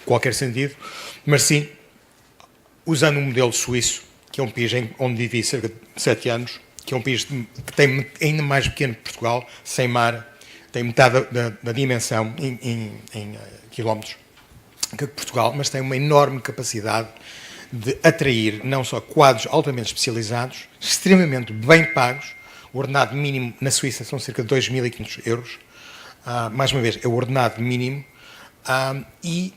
qualquer sentido, mas sim, usando um modelo suíço, que é um país onde vivi cerca de 7 anos, que é um país que tem ainda mais pequeno que Portugal, sem mar, tem metade da dimensão em quilómetros que Portugal, mas tem uma enorme capacidade de atrair não só quadros altamente especializados, extremamente bem pagos. O ordenado mínimo na Suíça são cerca de 2.500 euros. Mais uma vez, é o ordenado mínimo. E,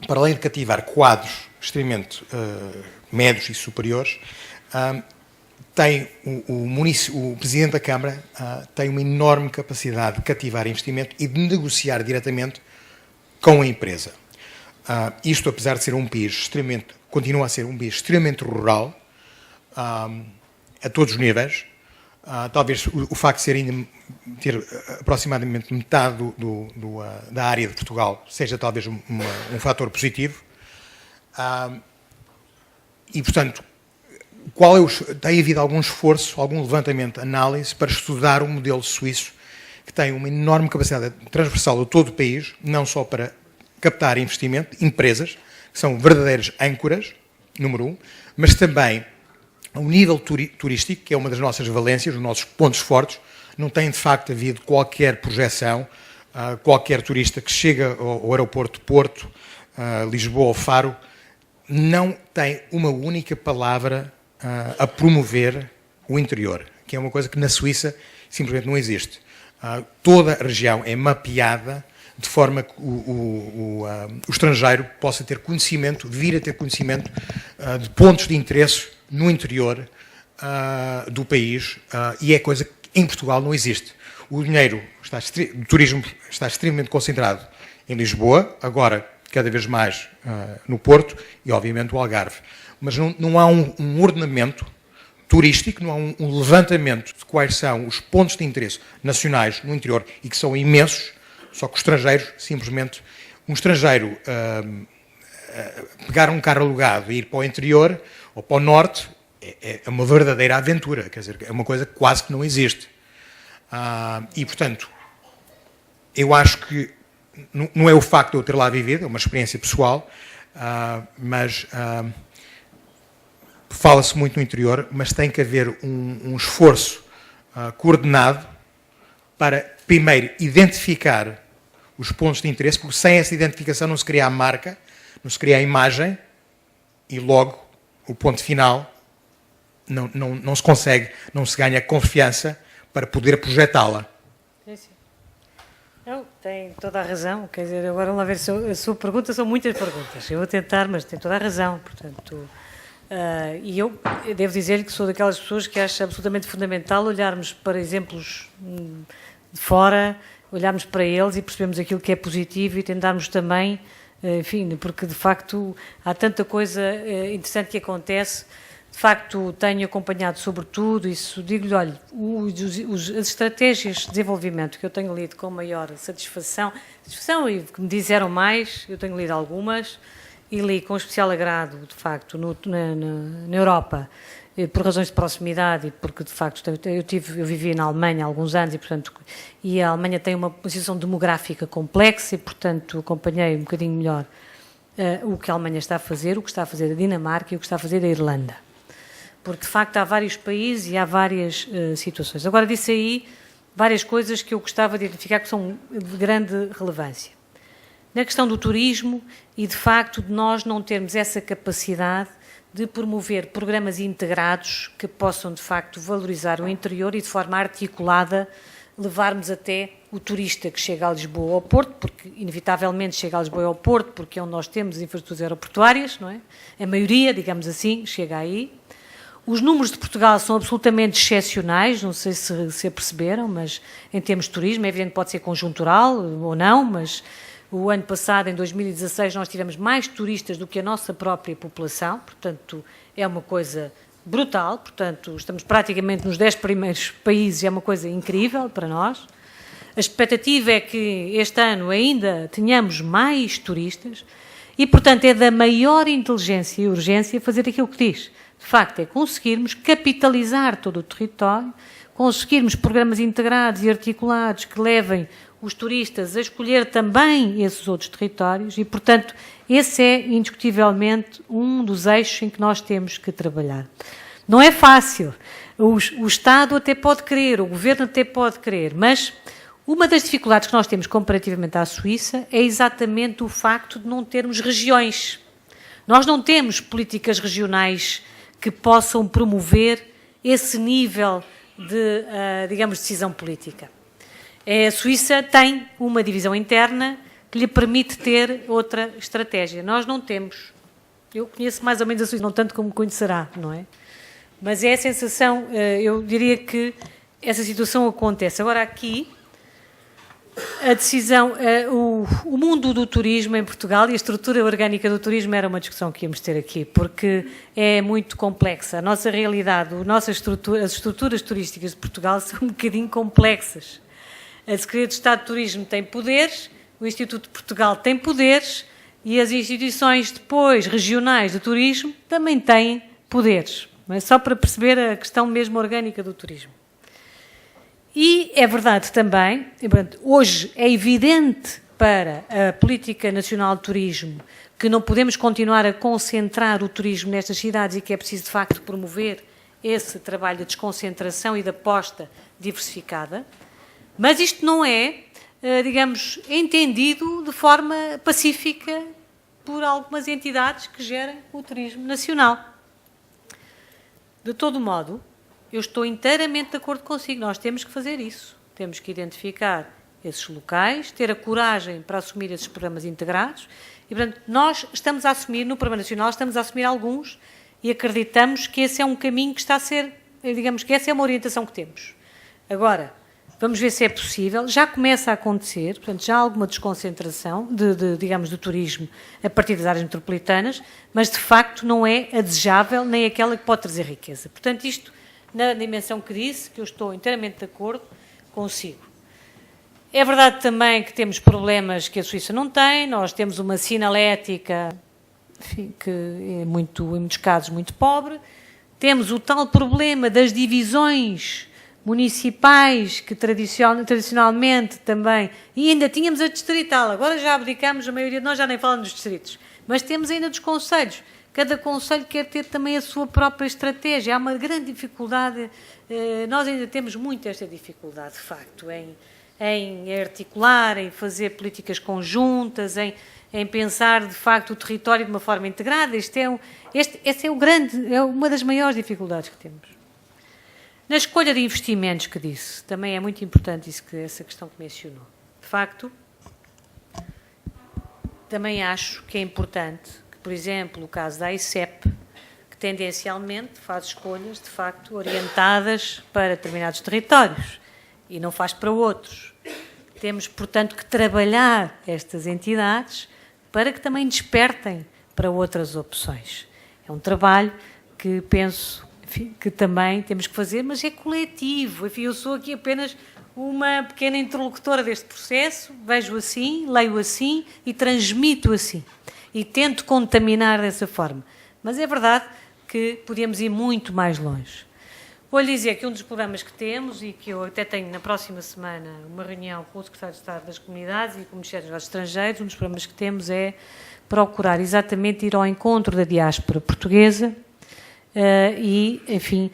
para além de cativar quadros extremamente médios e superiores, tem o Presidente da Câmara tem uma enorme capacidade de cativar investimento e de negociar diretamente com a empresa. Isto, apesar de ser um país continua a ser um país extremamente rural, a todos os níveis. Talvez o facto de ter aproximadamente metade da área de Portugal seja talvez um fator positivo. E, portanto, tem havido algum esforço, algum levantamento, análise para estudar o modelo suíço, que tem uma enorme capacidade transversal a todo o país, não só para captar investimento, empresas, que são verdadeiras âncoras, número 1, mas também ao nível turístico, que é uma das nossas valências, os nossos pontos fortes. Não tem de facto havido qualquer projeção, qualquer turista que chega ao aeroporto de Porto, Lisboa ou Faro, não tem uma única palavra a promover o interior, que é uma coisa que na Suíça simplesmente não existe. Toda a região é mapeada de forma que o estrangeiro possa ter conhecimento, vir a ter conhecimento de pontos de interesse no interior do país, e é coisa que em Portugal não existe. O dinheiro, o turismo está extremamente concentrado em Lisboa, agora cada vez mais no Porto e obviamente o Algarve. Mas não há um ordenamento turístico, não há um levantamento de quais são os pontos de interesse nacionais no interior, e que são imensos. Só que os estrangeiros, simplesmente, um estrangeiro pegar um carro alugado e ir para o interior ou para o norte é uma verdadeira aventura, quer dizer, é uma coisa que quase que não existe. E, portanto, eu acho que não é o facto de eu ter lá vivido, é uma experiência pessoal, mas fala-se muito no interior, mas tem que haver um esforço coordenado para, primeiro, identificar os pontos de interesse, porque sem essa identificação não se cria a marca, não se cria a imagem, e logo o ponto final não se consegue, não se ganha confiança para poder projetá-la. Sim, sim. Não, tem toda a razão, quer dizer, agora vamos lá ver a sua pergunta, são muitas perguntas, eu vou tentar, mas tem toda a razão, portanto, E eu devo dizer que sou daquelas pessoas que acho absolutamente fundamental olharmos para exemplos de fora, olharmos para eles e percebermos aquilo que é positivo e tentarmos também, enfim, porque de facto há tanta coisa interessante que acontece. De facto, tenho acompanhado sobretudo isso, digo-lhe, olha, as estratégias de desenvolvimento que eu tenho lido com maior satisfação e que me disseram mais, eu tenho lido algumas, e li com especial agrado, de facto, na Europa, por razões de proximidade e porque, de facto, eu vivi na Alemanha há alguns anos e a Alemanha tem uma situação demográfica complexa e, portanto, acompanhei um bocadinho melhor o que a Alemanha está a fazer, o que está a fazer a Dinamarca e o que está a fazer a Irlanda. Porque, de facto, há vários países e há várias situações. Agora, disse aí várias coisas que eu gostava de identificar que são de grande relevância. Na questão do turismo e, de facto, de nós não termos essa capacidade de promover programas integrados que possam, de facto, valorizar o interior e, de forma articulada, levarmos até o turista que chega a Lisboa ou ao Porto, porque, inevitavelmente, chega a Lisboa ou ao Porto, porque é onde nós temos infraestruturas aeroportuárias, não é? A maioria, digamos assim, chega aí. Os números de Portugal são absolutamente excepcionais, não sei se aperceberam, mas em termos de turismo, é evidente que pode ser conjuntural ou não, mas o ano passado, em 2016, nós tivemos mais turistas do que a nossa própria população, portanto, é uma coisa brutal, portanto, estamos praticamente nos 10 primeiros países, é uma coisa incrível para nós. A expectativa é que este ano ainda tenhamos mais turistas e, portanto, é da maior inteligência e urgência fazer aquilo que diz. De facto, é conseguirmos capitalizar todo o território, conseguirmos programas integrados e articulados que levem os turistas a escolher também esses outros territórios e, portanto, esse é indiscutivelmente um dos eixos em que nós temos que trabalhar. Não é fácil, o Estado até pode querer, o Governo até pode querer, mas uma das dificuldades que nós temos comparativamente à Suíça é exatamente o facto de não termos regiões. Nós não temos políticas regionais que possam promover esse nível de, digamos, decisão política. A Suíça tem uma divisão interna que lhe permite ter outra estratégia. Nós não temos. Eu conheço mais ou menos a Suíça, não tanto como conhecerá, não é? Mas é a sensação, eu diria que essa situação acontece. Agora aqui, a decisão, o mundo do turismo em Portugal e a estrutura orgânica do turismo era uma discussão que íamos ter aqui, porque é muito complexa. A nossa realidade, as estruturas turísticas de Portugal são um bocadinho complexas. A Secretaria de Estado de Turismo tem poderes, o Instituto de Portugal tem poderes e as instituições depois regionais de turismo também têm poderes. Não é? Só para perceber a questão mesmo orgânica do turismo. E é verdade também, hoje é evidente para a Política Nacional de Turismo que não podemos continuar a concentrar o turismo nestas cidades e que é preciso, de facto, promover esse trabalho de desconcentração e de aposta diversificada. Mas isto não é, digamos, entendido de forma pacífica por algumas entidades que gerem o turismo nacional. De todo modo, eu estou inteiramente de acordo consigo, nós temos que fazer isso. Temos que identificar esses locais, ter a coragem para assumir esses programas integrados e, portanto, nós estamos a assumir, no Programa Nacional, estamos a assumir alguns e acreditamos que esse é um caminho que está a ser, digamos que essa é uma orientação que temos. Agora, vamos ver se é possível. Já começa a acontecer, portanto, já há alguma desconcentração digamos, do turismo a partir das áreas metropolitanas, mas, de facto, não é a desejável nem aquela que pode trazer riqueza. Portanto, isto, na dimensão que disse, que eu estou inteiramente de acordo consigo. É verdade também que temos problemas que a Suíça não tem, nós temos uma sinalética, enfim, que é em muitos casos, muito pobre, temos o tal problema das divisões municipais, que tradicionalmente também, e ainda tínhamos a distrital, agora já abdicamos, a maioria de nós já nem fala nos distritos, mas temos ainda dos concelhos. Cada concelho quer ter também a sua própria estratégia. Há uma grande dificuldade, nós ainda temos muito esta dificuldade, de facto, em articular, em fazer políticas conjuntas, em pensar, de facto, o território de uma forma integrada. Essa é uma das maiores dificuldades que temos. Na escolha de investimentos que disse, também é muito importante essa questão que mencionou. De facto, também acho que é importante que, por exemplo, o caso da AICEP, que tendencialmente faz escolhas, de facto, orientadas para determinados territórios e não faz para outros. Temos, portanto, que trabalhar estas entidades para que também despertem para outras opções. É um trabalho que penso, enfim, que também temos que fazer, mas é coletivo. Enfim, eu sou aqui apenas uma pequena interlocutora deste processo, vejo assim, leio assim e transmito assim. E tento contaminar dessa forma. Mas é verdade que podíamos ir muito mais longe. Vou-lhe dizer que um dos programas que temos, e que eu até tenho na próxima semana uma reunião com o Secretário de Estado das Comunidades e com o Ministério dos Negócios Estrangeiros, um dos programas que temos é procurar exatamente ir ao encontro da diáspora portuguesa e, enfim,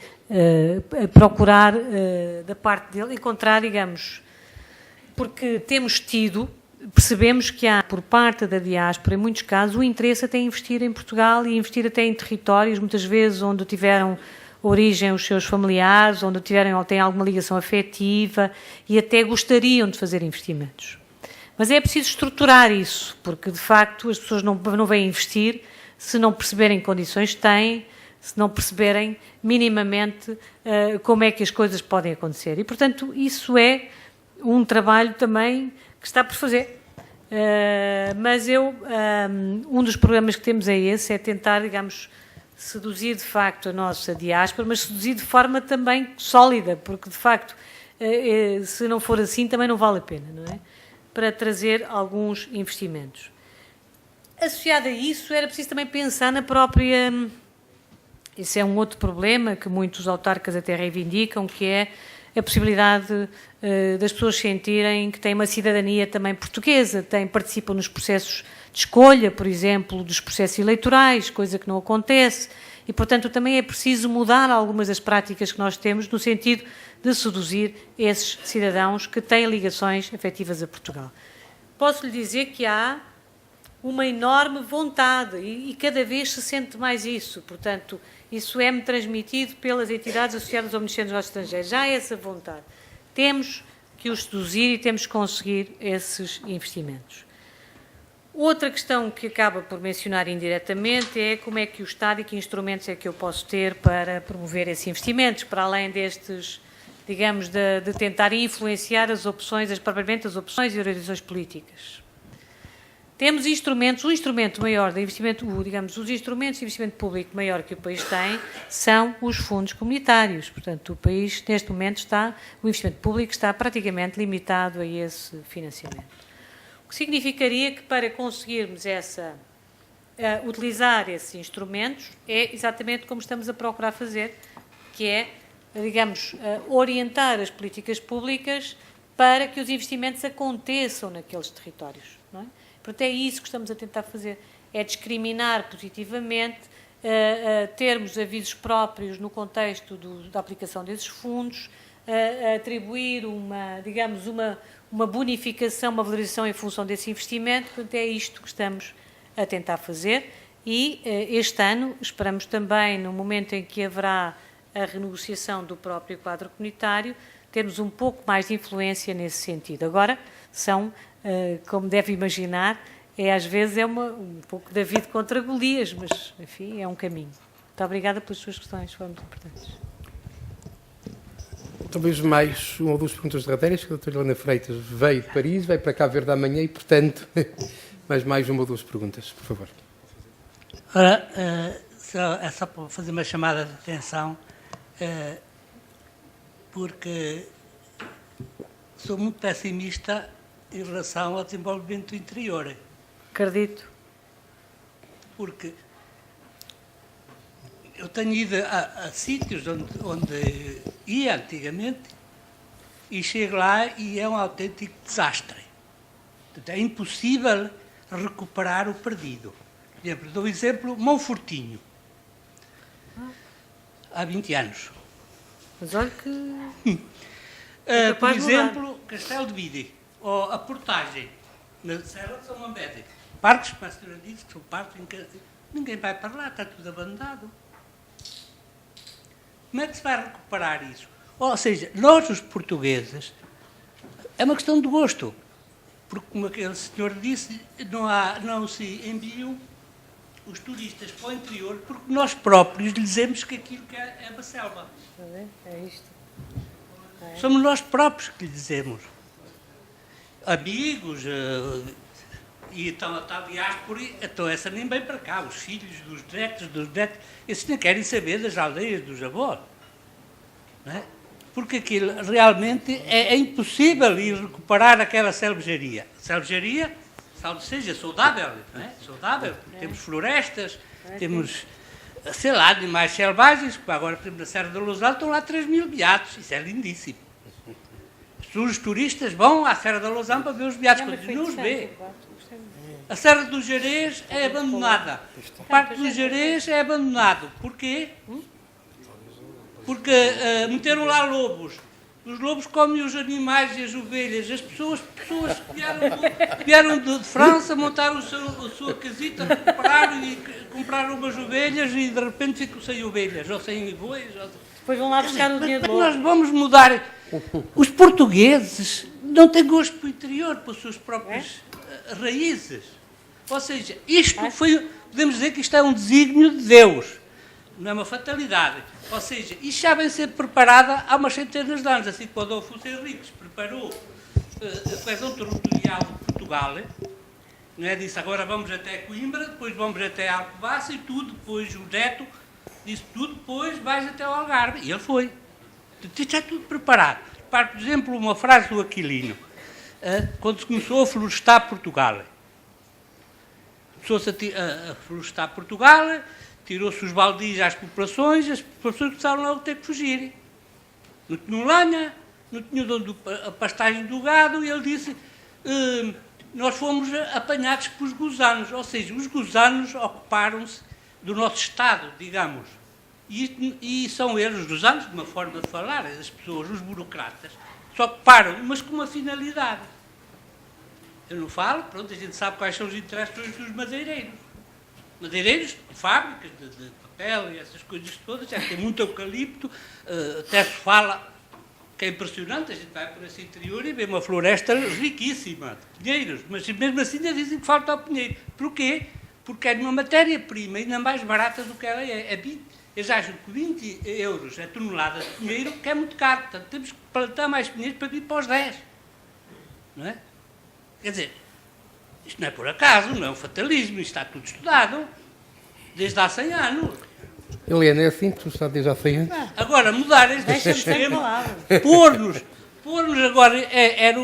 procurar da parte dele encontrar, digamos, porque temos tido, percebemos que há por parte da diáspora, em muitos casos, o interesse até em investir em Portugal e investir até em territórios, muitas vezes onde tiveram origem os seus familiares, onde têm alguma ligação afetiva e até gostariam de fazer investimentos. Mas é preciso estruturar isso, porque de facto as pessoas não vêm investir se não perceberem que condições têm, se não perceberem minimamente como é que as coisas podem acontecer. E, portanto, isso é um trabalho também que está por fazer. Mas um dos programas que temos é esse, é tentar, digamos, seduzir de facto a nossa diáspora, mas seduzir de forma também sólida, porque de facto, se não for assim, também não vale a pena, não é? Para trazer alguns investimentos. Associado a isso, era preciso também pensar na própria... Isso é um outro problema que muitos autarcas até reivindicam, que é a possibilidade das pessoas sentirem que têm uma cidadania também portuguesa, participam nos processos de escolha, por exemplo, dos processos eleitorais, coisa que não acontece, e, portanto, também é preciso mudar algumas das práticas que nós temos no sentido de seduzir esses cidadãos que têm ligações afetivas a Portugal. Posso lhe dizer que há uma enorme vontade e cada vez se sente mais isso, portanto, isso é-me transmitido pelas entidades associadas ao Ministério dos Negócios Estrangeiros. Já há essa vontade. Temos que os seduzir e temos que conseguir esses investimentos. Outra questão que acaba por mencionar indiretamente é como é que o Estado e que instrumentos é que eu posso ter para promover esses investimentos, para além destes, digamos, de tentar influenciar as opções, propriamente as opções e orientações políticas. Temos instrumentos, um instrumento maior de investimento, digamos, os instrumentos de investimento público maior que o país tem são os fundos comunitários. Portanto, o país, neste momento, o investimento público está praticamente limitado a esse financiamento. O que significaria que para conseguirmos utilizar esses instrumentos é exatamente como estamos a procurar fazer, que é, digamos, orientar as políticas públicas para que os investimentos aconteçam naqueles territórios, não é? Portanto, é isso que estamos a tentar fazer, é discriminar positivamente, termos avisos próprios no contexto da aplicação desses fundos, atribuir uma bonificação, uma valorização em função desse investimento. Portanto, é isto que estamos a tentar fazer e este ano esperamos também, no momento em que haverá a renegociação do próprio quadro comunitário, termos um pouco mais de influência nesse sentido. Agora, como deve imaginar, às vezes um pouco David contra Golias, mas, enfim, é um caminho. Muito obrigada pelas suas questões, foram muito importantes. Talvez mais uma ou duas perguntas derradeiras, que a doutora Helena Freitas veio de Paris, veio para cá ver da manhã e, portanto, mais uma ou duas perguntas, por favor. Ora, é só para fazer uma chamada de atenção, porque sou muito pessimista em relação ao desenvolvimento do interior. Acredito. Porque eu tenho ido a sítios onde ia antigamente e chego lá e é um autêntico desastre. Portanto, é impossível recuperar o perdido. Por exemplo, dou o exemplo, Monfortinho. Há 20 anos. Mas olha que... por exemplo, Castelo de Bide, ou a Portagem, na Serra de São Mambede. Parques, como a senhora disse, que são parques em que ninguém vai para lá, está tudo abandonado. Como é que se vai recuperar isso? Ou seja, nós, os portugueses, é uma questão de gosto. Porque, como aquele senhor disse, não se enviam os turistas para o interior porque nós próprios lhe dizemos que aquilo que é uma selva. É isto. Somos nós próprios que lhe dizemos. Amigos, e então a tal diáspora, então essa nem vem para cá, os filhos dos netos, esses nem querem saber das aldeias dos avós. Não é? Porque aquilo realmente é impossível ir recuperar aquela selvageria. Selvageria, salvo seja, saudável, não é? Saudável. Temos florestas, temos, sei lá, animais selvagens, que agora, por exemplo, na Serra da Lousada estão lá 3.000 veados, isso é lindíssimo. Os turistas vão à Serra da Lousada para ver os veados, quando não os vê. A Serra do Gerês é abandonada. O Parque do Gerês é abandonado. Porquê? Porque meteram lá lobos. Os lobos comem os animais e as ovelhas. As pessoas que vieram de França, montaram a sua casita, recuperaram e compraram umas ovelhas e de repente ficam sem ovelhas, ou sem bois. Depois vão lá buscar o dinheiro de lobo. Nós vamos mudar. Os portugueses não têm gosto para o interior, para as suas próprias raízes. Ou seja, isto foi, podemos dizer que isto é um desígnio de Deus, não é uma fatalidade. Ou seja, isto já vem ser preparada há umas centenas de anos, assim que o Adolfo Henriques preparou a coesão territorial de Portugal, não é? Disse agora vamos até Coimbra, depois vamos até Alcobaça e tudo, depois o Neto disse tudo, depois vais até ao Algarve. E ele foi. Isto está tudo preparado. Repare, por exemplo, uma frase do Aquilino, quando se começou a florestar Portugal. Começou-se a florestar Portugal, tirou-se os baldios às populações, as populações começaram logo a ter que fugir. Não tinham lenha, não tinham a pastagem do gado, e ele disse, nós fomos apanhados pelos gusanos, ou seja, os gusanos ocuparam-se do nosso Estado, digamos. E são eles, os gusanos, de uma forma de falar, as pessoas, os burocratas, se ocuparam, mas com uma finalidade. Eu não falo, pronto, a gente sabe quais são os interesses dos madeireiros. Madeireiros de fábricas de papel e essas coisas todas, já tem muito eucalipto, até se fala, que é impressionante, a gente vai por esse interior e vê uma floresta riquíssima de pinheiros, mas mesmo assim ainda dizem que falta o pinheiro. Porquê? Porque é uma matéria-prima ainda mais barata do que ela é. Eles acham que 20 euros a tonelada de pinheiro, que é muito caro, portanto temos que plantar mais pinheiros para vir para os 10. Não é? Quer dizer, isto não é por acaso, não é um fatalismo, isto está tudo estudado, desde há 100 anos. Helena, é assim que tu estás desde há 100 anos? Agora, mudar este sistema, pôr-nos agora, era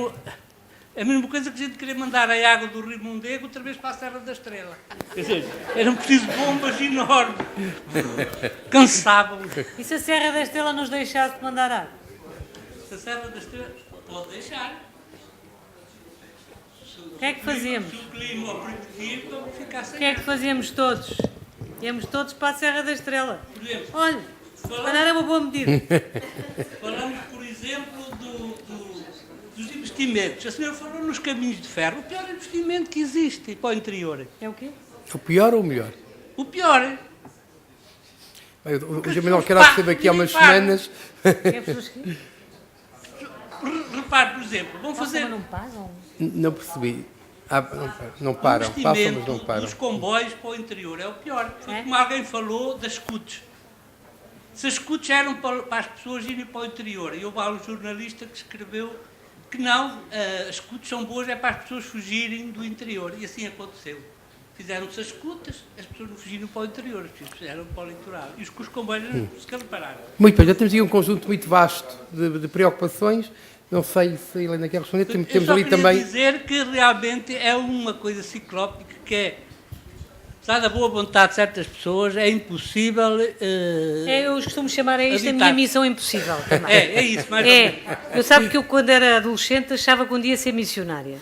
a mesma coisa que a gente querer mandar a água do Rio Mondego outra vez para a Serra da Estrela. Quer dizer, eram preciso bombas enormes, cansavam. E se a Serra da Estrela nos deixasse de mandar água? Se a Serra da Estrela pode deixar. O que é que fazemos? Se o clima o permitir, vamos ficar sem. O que é que fazemos todos? Íamos todos para a Serra da Estrela. Por exemplo, Olha, se calhar é uma boa medida. falamos, por exemplo, dos investimentos. A senhora falou nos caminhos de ferro. O pior investimento que existe para o interior. É o quê? O pior ou o melhor? O pior. O José Manuel Queiroz esteve aqui há umas semanas. É pessoas que Repare, por exemplo, vão fazer não pagam? Não percebi. Não param, o passam, mas investimento não param. dos comboios para o interior. É o pior. Foi É? como alguém falou das scouts. Se as scouts eram para as pessoas irem para o interior, e houve um jornalista que escreveu que não, as scouts são boas é para as pessoas fugirem do interior. E assim aconteceu. Fizeram-se as escutas, as pessoas não fugiram para o interior, as pessoas fizeram para o litoral. E os comboios se repararam. Muito bem, já temos aí um conjunto muito vasto de preocupações. Não sei se a Helena quer responder. Temos ali também. Eu dizer que realmente é uma coisa ciclópica que é, apesar da boa vontade de certas pessoas, é impossível. Eu costumo chamar a isto a habitar. minha missão impossível também. É isso, mais ou menos. Eu sabe que eu, quando era adolescente, achava que um dia ia ser missionária.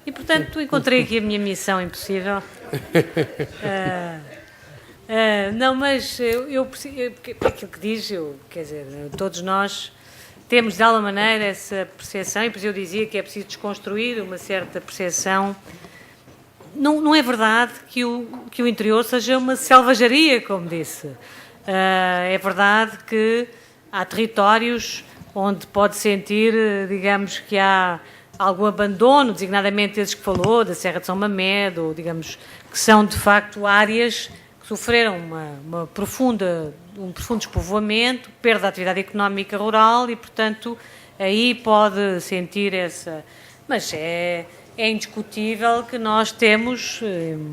E, portanto, encontrei aqui a minha missão impossível. Não, mas aquilo que diz, quer dizer, todos nós temos de alguma maneira essa percepção, e depois eu dizia que é preciso desconstruir uma certa percepção. Não é verdade que o interior seja uma selvageria, como disse. É verdade que há territórios onde pode sentir, digamos, que há algum abandono, designadamente esses que falou, da Serra de São Mamede, ou digamos, que são de facto áreas que sofreram um profundo despovoamento, perda da atividade económica rural e, portanto, aí pode sentir essa... Mas é indiscutível que nós temos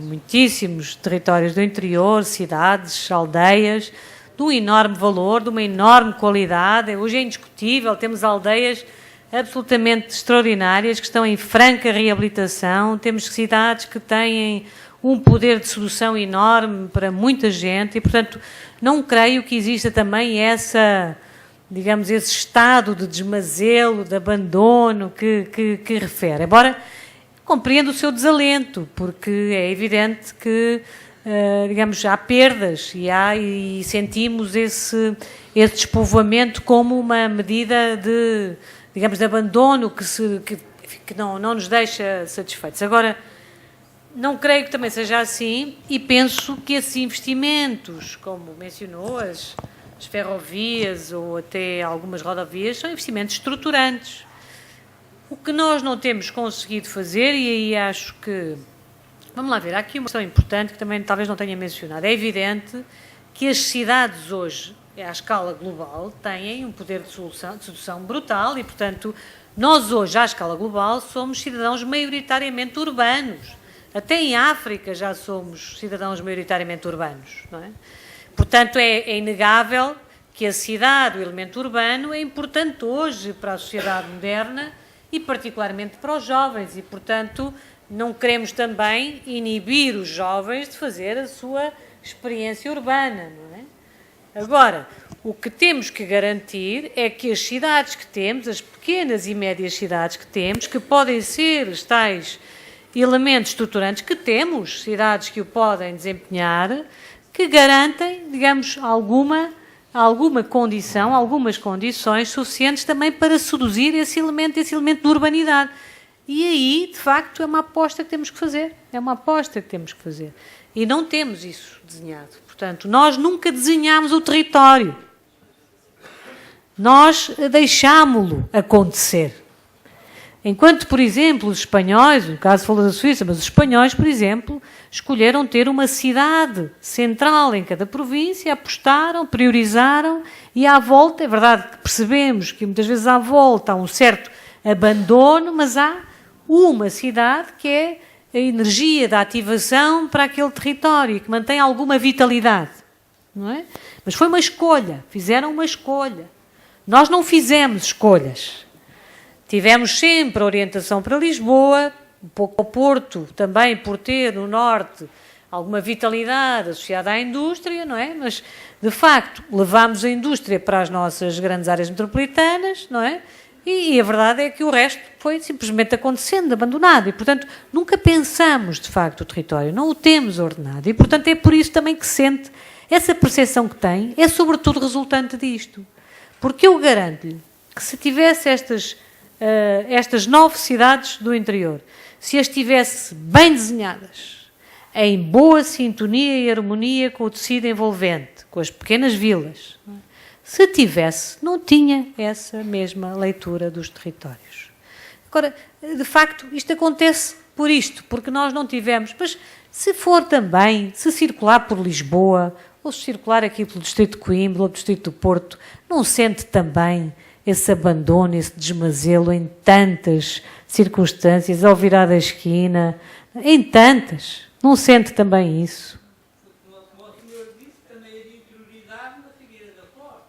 muitíssimos territórios do interior, cidades, aldeias, de um enorme valor, de uma enorme qualidade. Hoje é indiscutível, temos aldeias absolutamente extraordinárias que estão em franca reabilitação, temos cidades que têm um poder de sedução enorme para muita gente e, portanto, não creio que exista também digamos, esse estado de desmazelo, de abandono que refere. Embora compreendo o seu desalento, porque é evidente que, digamos, há perdas e sentimos esse despovoamento como uma medida de, digamos, de abandono que não nos deixa satisfeitos. Agora, não creio que também seja assim e penso que esses investimentos, como mencionou, as ferrovias ou até algumas rodovias, são investimentos estruturantes. O que nós não temos conseguido fazer, e aí acho que... Vamos lá ver, há aqui uma questão importante que também talvez não tenha mencionado. É evidente que as cidades hoje, à escala global, têm um poder de sedução brutal e, portanto, nós hoje, à escala global, somos cidadãos maioritariamente urbanos. Até em África já somos cidadãos maioritariamente urbanos, não é? Portanto, é inegável que a cidade, o elemento urbano, é importante hoje para a sociedade moderna e particularmente para os jovens e, portanto, não queremos também inibir os jovens de fazer a sua experiência urbana, não é? Agora, o que temos que garantir é que as cidades que temos, as pequenas e médias cidades que temos, que podem ser os tais elementos estruturantes que temos, cidades que o podem desempenhar, que garantem, digamos, alguma condição, algumas condições suficientes também para seduzir esse elemento de urbanidade. E aí, de facto, é uma aposta que temos que fazer. É uma aposta que temos que fazer. E não temos isso desenhado. Portanto, nós nunca desenhámos o território. Nós deixámo-lo acontecer. Enquanto, por exemplo, os espanhóis, no caso falou da Suíça, mas os espanhóis, por exemplo, escolheram ter uma cidade central em cada província, apostaram, priorizaram e à volta, é verdade que percebemos que muitas vezes à volta há um certo abandono, mas há uma cidade que é a energia da ativação para aquele território, que mantém alguma vitalidade, não é? Mas foi uma escolha, fizeram uma escolha. Nós não fizemos escolhas. Tivemos sempre a orientação para Lisboa, um pouco ao Porto, também por ter no Norte alguma vitalidade associada à indústria, não é? Mas, de facto, levámos a indústria para as nossas grandes áreas metropolitanas, não é? E a verdade é que o resto foi simplesmente acontecendo, abandonado. E, portanto, nunca pensamos, de facto, o território, não o temos ordenado. E, portanto, é por isso também que sente essa percepção que tem, é sobretudo resultante disto. Porque eu garanto-lhe que se tivesse estas 9 cidades do interior, se as tivesse bem desenhadas, em boa sintonia e harmonia com o tecido envolvente, com as pequenas vilas, se tivesse, não tinha essa mesma leitura dos territórios. Agora, de facto, isto acontece por isto, porque nós não tivemos, mas se for também, se circular por Lisboa, ou se circular aqui pelo distrito de Coimbra, ou pelo distrito do Porto, não sente também esse abandono, esse desmazelo em tantas circunstâncias, ao virar da esquina, em tantas. Não sente também isso? Como o senhor disse, também havia prioridade na Figueira da Foz.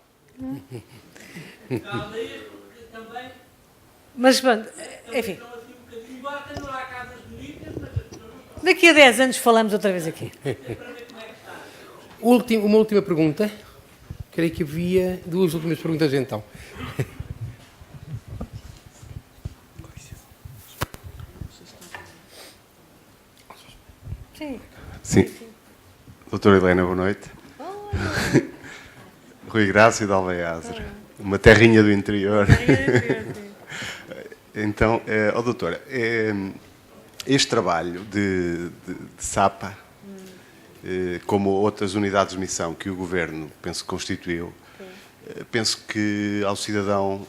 Aldeias que também... Mas, bom, enfim. Estão assim um bocadinho, embora tenham lá casas bonitas, mas... Daqui a 10 anos falamos outra vez aqui. Uma última pergunta. Creio que havia 2 últimas perguntas então. Sim. Doutora Helena, boa noite. Rui Grácio de Alveiazer, uma terrinha do interior. Então, doutora, este trabalho de SAPA, como outras unidades de missão que o Governo, penso, constituiu, penso que ao cidadão,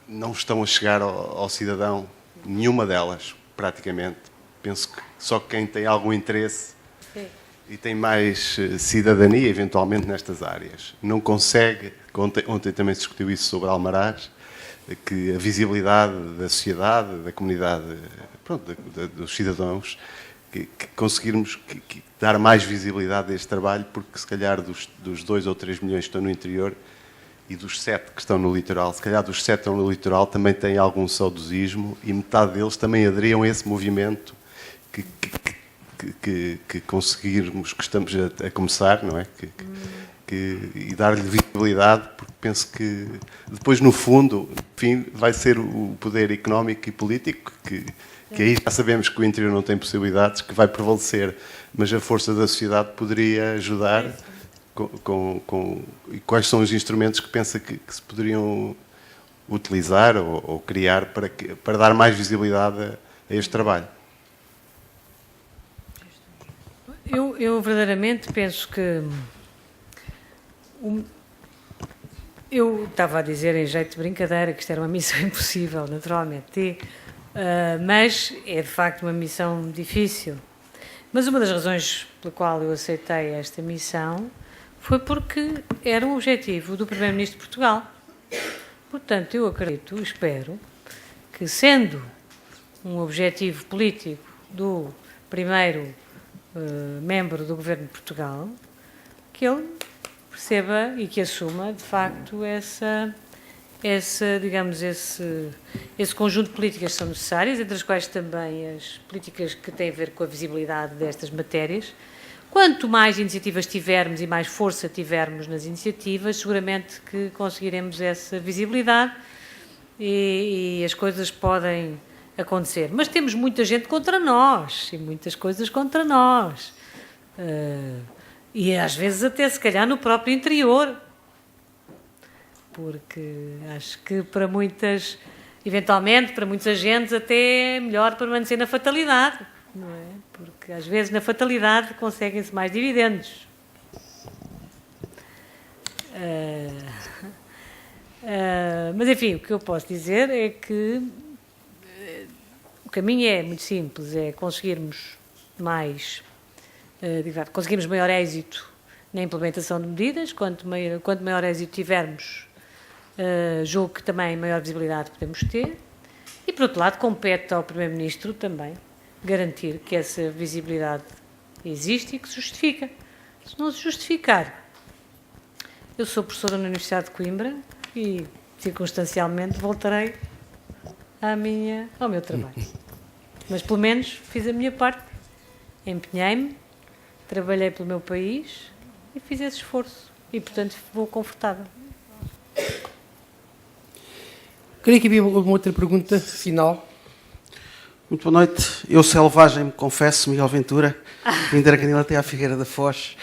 não estão a chegar ao cidadão nenhuma delas, praticamente. Penso que só quem tem algum interesse e tem mais cidadania, eventualmente, nestas áreas, não consegue, ontem também se discutiu isso sobre Almaraz, que a visibilidade da sociedade, da comunidade, pronto, dos cidadãos, que conseguirmos dar mais visibilidade a este trabalho, porque se calhar dos 2 ou 3 milhões que estão no interior e dos 7 que estão no litoral, se calhar dos 7 que estão no litoral também têm algum saudosismo e metade deles também aderiam a esse movimento que conseguirmos, que estamos a começar, não é? E dar-lhe visibilidade, porque penso que depois, no fundo, enfim, vai ser o poder económico e político, que aí já sabemos que o interior não tem possibilidades, que vai prevalecer, mas a força da sociedade poderia ajudar. E quais são os instrumentos que pensa que se poderiam utilizar ou criar para dar mais visibilidade a este trabalho? Eu verdadeiramente penso que... Eu estava a dizer, em jeito de brincadeira, que isto era uma missão impossível, naturalmente, mas é de facto uma missão difícil. Mas uma das razões pela qual eu aceitei esta missão foi porque era um objetivo do Primeiro-Ministro de Portugal. Portanto, eu acredito, espero, que sendo um objetivo político do primeiro membro do Governo de Portugal, que ele perceba e que assuma, de facto, digamos, esse conjunto de políticas que são necessárias, entre as quais também as políticas que têm a ver com a visibilidade destas matérias. Quanto mais iniciativas tivermos e mais força tivermos nas iniciativas, seguramente que conseguiremos essa visibilidade e as coisas podem acontecer. Mas temos muita gente contra nós e muitas coisas contra nós. E às vezes até se calhar no próprio interior. Porque acho que para muitas, eventualmente, para muitos agentes até é melhor permanecer na fatalidade, não é? Porque às vezes na fatalidade conseguem-se mais dividendos. Mas enfim, o que eu posso dizer é que o caminho é muito simples, é conseguirmos conseguirmos maior êxito na implementação de medidas. Quanto maior êxito tivermos, julgo que também maior visibilidade podemos ter. E, por outro lado, compete ao Primeiro-Ministro também garantir que essa visibilidade existe e que se justifica. Se não se justificar, eu sou professora na Universidade de Coimbra e, circunstancialmente, voltarei ao meu trabalho. Mas, pelo menos, fiz a minha parte, empenhei-me, trabalhei pelo meu país e fiz esse esforço. E, portanto, vou confortável. Creio que havia uma outra pergunta final. Muito boa noite. Eu, selvagem, me confesso, Miguel Ventura, vim da Arcanil até à Figueira da Foz.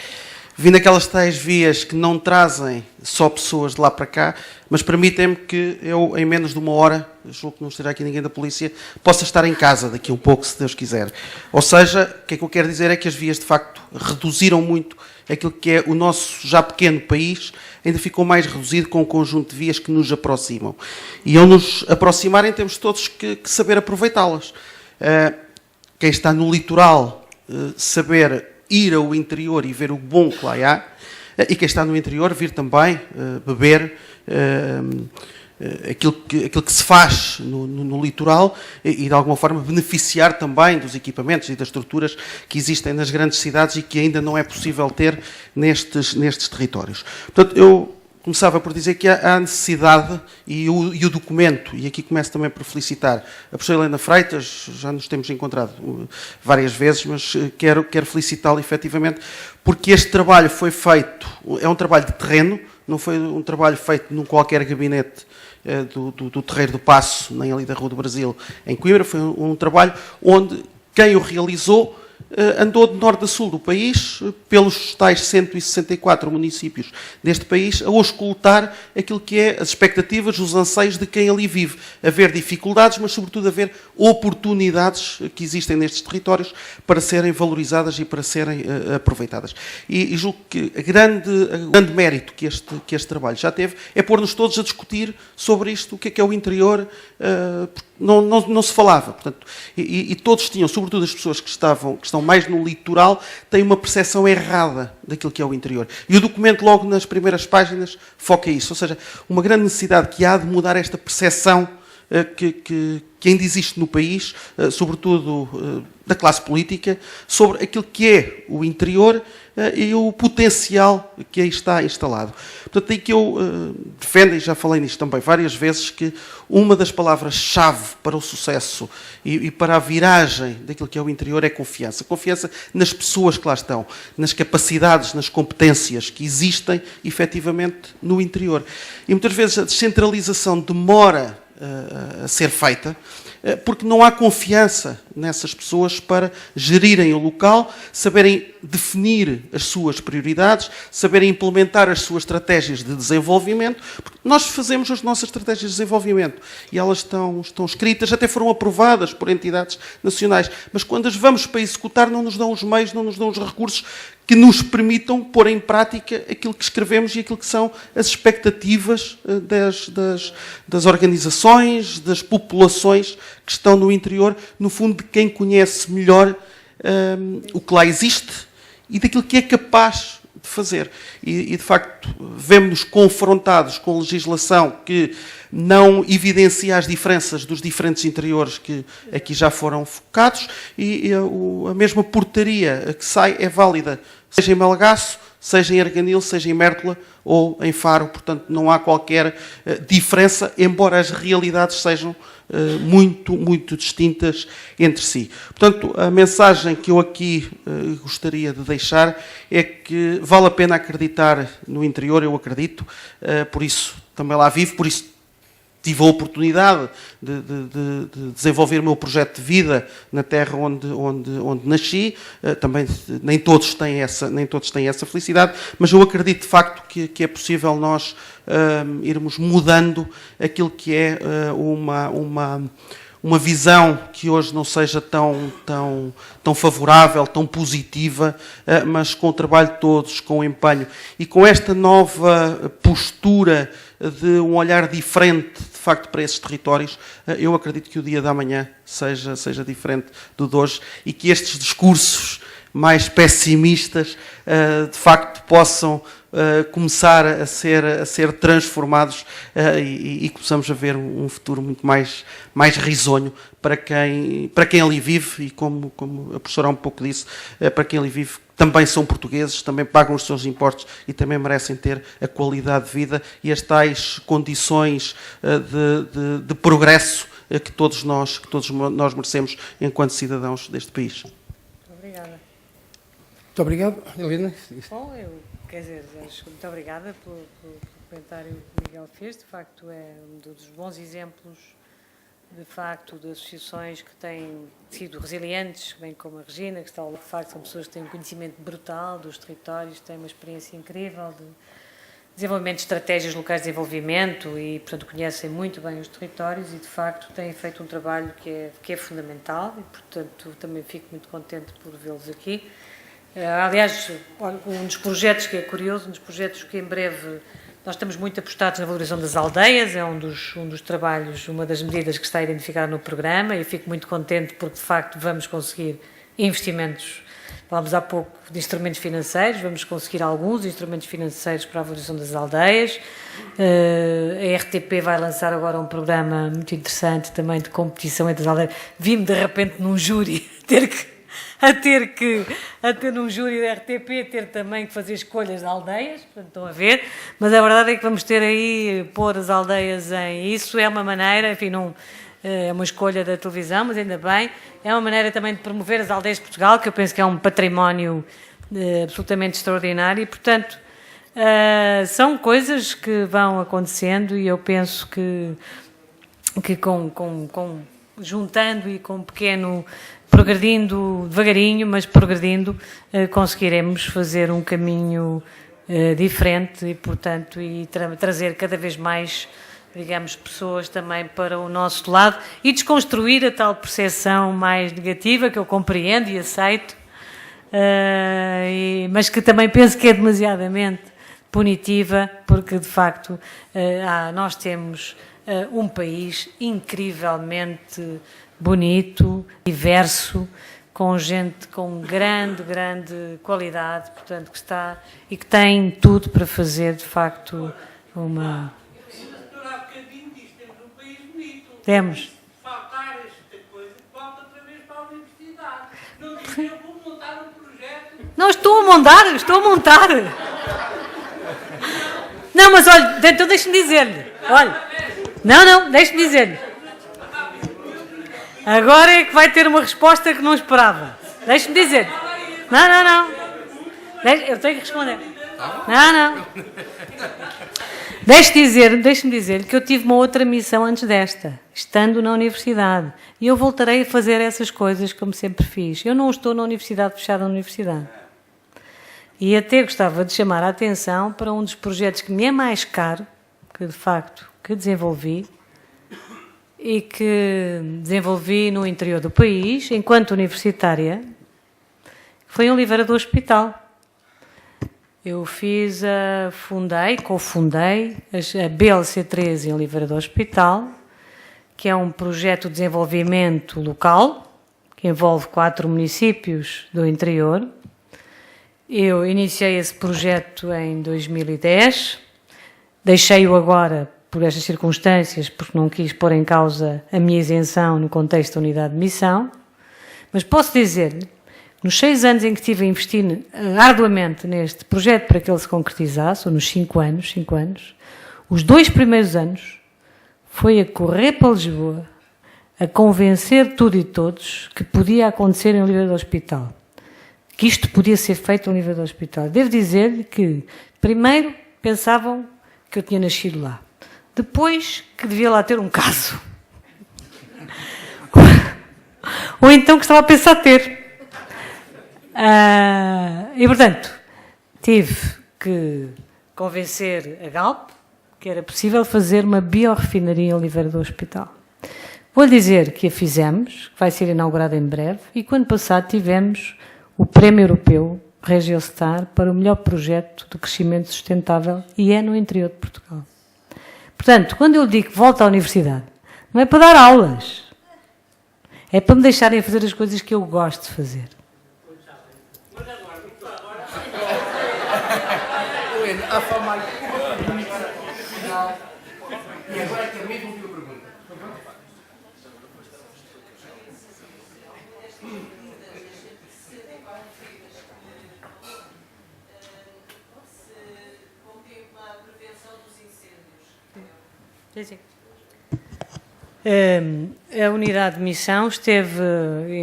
Vim daquelas tais vias que não trazem só pessoas de lá para cá, mas permitem-me que eu, em menos de uma hora, julgo que não estará aqui ninguém da polícia, possa estar em casa daqui a um pouco, se Deus quiser. Ou seja, o que é que eu quero dizer é que as vias, de facto, reduziram muito aquilo que é o nosso já pequeno país, ainda ficou mais reduzido com um conjunto de vias que nos aproximam. E ao nos aproximarem, temos todos que saber aproveitá-las. Quem está no litoral, saber ir ao interior e ver o bom que lá há, e quem está no interior vir também beber aquilo que se faz no litoral e de alguma forma beneficiar também dos equipamentos e das estruturas que existem nas grandes cidades e que ainda não é possível ter nestes territórios. Portanto, eu começava por dizer que há necessidade e o documento, e aqui começo também por felicitar a professora Helena Freitas, já nos temos encontrado várias vezes, mas quero felicitá-la efetivamente, porque este trabalho foi feito, é um trabalho de terreno, não foi um trabalho feito num qualquer gabinete do Terreiro do Paço, nem ali da Rua do Brasil, em Coimbra, foi um trabalho onde quem o realizou andou de norte a sul do país, pelos tais 164 municípios deste país, a auscultar aquilo que é as expectativas, os anseios de quem ali vive. A ver dificuldades, mas sobretudo a ver oportunidades que existem nestes territórios para serem valorizadas e para serem aproveitadas. E julgo que o grande mérito que este trabalho já teve é pôr-nos todos a discutir sobre isto, o que é o interior. não se falava. Portanto, e todos tinham, sobretudo as pessoas que estão mais no litoral, têm uma percepção errada daquilo que é o interior. E o documento, logo nas primeiras páginas, foca isso. Ou seja, uma grande necessidade que há de mudar esta percepção que ainda existe no país, sobretudo da classe política, sobre aquilo que é o interior e o potencial que aí está instalado. Portanto, aí que eu defendo, e já falei nisto também várias vezes, que uma das palavras-chave para o sucesso e para a viragem daquilo que é o interior é confiança. Confiança nas pessoas que lá estão, nas capacidades, nas competências que existem, efetivamente, no interior. E muitas vezes a descentralização demora a ser feita, porque não há confiança nessas pessoas para gerirem o local, saberem definir as suas prioridades, saberem implementar as suas estratégias de desenvolvimento, porque nós fazemos as nossas estratégias de desenvolvimento e elas estão escritas, até foram aprovadas por entidades nacionais, mas quando as vamos para executar não nos dão os meios, não nos dão os recursos que nos permitam pôr em prática aquilo que escrevemos e aquilo que são as expectativas das organizações, das populações que estão no interior, no fundo de quem conhece melhor o que lá existe e daquilo que é capaz de fazer. E de facto, vemos-nos confrontados com legislação que não evidencia as diferenças dos diferentes interiores que aqui já foram focados e a mesma portaria que sai é válida, seja em Melgaço, seja em Arganil, seja em Mértola ou em Faro. Portanto, não há qualquer diferença, embora as realidades sejam muito distintas entre si. Portanto, a mensagem que eu aqui gostaria de deixar é que vale a pena acreditar no interior, eu acredito, por isso também lá vivo, por isso tive a oportunidade de desenvolver o meu projeto de vida na terra onde nasci. Também nem todos têm essa felicidade, mas eu acredito de facto que é possível nós irmos mudando aquilo que é uma visão que hoje não seja tão favorável, tão positiva, mas com o trabalho de todos, com o empenho e com esta nova postura de um olhar diferente, de facto, para esses territórios, eu acredito que o dia da amanhã seja diferente do de hoje e que estes discursos mais pessimistas, de facto, possam começar a ser transformados e começamos a ver um futuro muito mais risonho para quem ali vive e como a professora há um pouco disse, para quem ali vive, também são portugueses, também pagam os seus impostos e também merecem ter a qualidade de vida e as tais condições de progresso que todos nós merecemos enquanto cidadãos deste país. Obrigada. Muito obrigado, Helena. Bom, muito obrigada pelo comentário que o Miguel fez. De facto, é um dos bons exemplos, de facto, de associações que têm sido resilientes, bem como a Regina, que está ao lado. De facto, são pessoas que têm um conhecimento brutal dos territórios, têm uma experiência incrível de desenvolvimento de estratégias locais de desenvolvimento e, portanto, conhecem muito bem os territórios e, de facto, têm feito um trabalho que é fundamental e, portanto, também fico muito contente por vê-los aqui. Aliás, um dos projetos que é curioso, um dos projetos que em breve nós estamos muito apostados na valorização das aldeias, é um dos trabalhos, uma das medidas que está identificada no programa e fico muito contente porque, de facto, vamos conseguir investimentos, falámos há pouco de instrumentos financeiros, vamos conseguir alguns instrumentos financeiros para a valorização das aldeias. A RTP vai lançar agora um programa muito interessante também de competição entre as aldeias. Vi-me, de repente, num júri, ter num júri da RTP, ter também que fazer escolhas de aldeias, portanto, estão a ver, mas a verdade é que vamos ter aí, pôr as aldeias em... Isso é uma maneira, enfim, não é uma escolha da televisão, mas ainda bem, é uma maneira também de promover as aldeias de Portugal, que eu penso que é um património absolutamente extraordinário e, portanto, são coisas que vão acontecendo e eu penso que juntando e com um pequeno... progredindo devagarinho, mas progredindo, conseguiremos fazer um caminho diferente e, portanto, trazer cada vez mais, digamos, pessoas também para o nosso lado e desconstruir a tal percepção mais negativa que eu compreendo e aceito, mas que também penso que é demasiadamente punitiva, porque, de facto, nós temos um país incrivelmente bonito, diverso, com gente com grande qualidade, portanto, que está e que tem tudo para fazer, de facto, uma... Há bocadinho diz, temos um país bonito. Temos. Faltar esta coisa, volta outra vez para a universidade. Não diz, eu vou montar um projeto. Não, estou a montar. Não, mas olha, então deixe-me dizer-lhe. Olha, não, deixe-me dizer-lhe. Agora é que vai ter uma resposta que não esperava. Deixe-me dizer. Não. Eu tenho que responder. Não. Deixe-me dizer que eu tive uma outra missão antes desta, estando na universidade. E eu voltarei a fazer essas coisas como sempre fiz. Eu não estou na universidade, fechada na universidade. E até gostava de chamar a atenção para um dos projetos que me é mais caro, que de facto que desenvolvi, e que desenvolvi no interior do país, enquanto universitária, foi em Oliveira do Hospital. Eu cofundei a BLC3 em Oliveira do Hospital, que é um projeto de desenvolvimento local, que envolve 4 municípios do interior. Eu iniciei esse projeto em 2010, deixei-o agora por estas circunstâncias, porque não quis pôr em causa a minha isenção no contexto da unidade de missão, mas posso dizer-lhe, nos 6 anos em que estive a investir arduamente neste projeto para que ele se concretizasse, ou nos 5 anos, os 2 primeiros anos foi a correr para Lisboa, a convencer tudo e todos que podia acontecer em Oliveira do Hospital, que isto podia ser feito em Oliveira do Hospital. Devo dizer-lhe que, primeiro, pensavam que eu tinha nascido lá. Depois, que devia lá ter um caso. Ou então que estava a pensar ter. E, portanto, tive que convencer a Galp que era possível fazer uma biorefinaria em Oliveira do Hospital. Vou-lhe dizer que a fizemos, que vai ser inaugurada em breve, e que o ano passado tivemos o Prémio Europeu Regiostar para o melhor projeto de crescimento sustentável, e é no interior de Portugal. Portanto, quando eu digo que volto à universidade, não é para dar aulas, é para me deixarem fazer as coisas que eu gosto de fazer. Helena, há só mais uma pergunta final. E agora é que é mesmo a última pergunta. Sim. A unidade de missão esteve,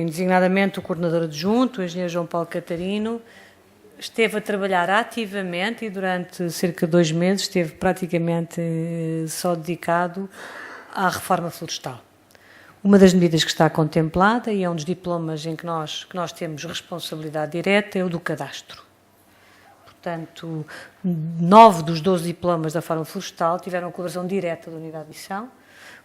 designadamente o coordenador adjunto, o engenheiro João Paulo Catarino, esteve a trabalhar ativamente e durante cerca de 2 meses esteve praticamente só dedicado à reforma florestal. Uma das medidas que está contemplada, e é um dos diplomas em que nós temos responsabilidade direta, é o do cadastro. Portanto, 9 dos 12 diplomas da reforma florestal tiveram a colaboração direta da unidade de missão,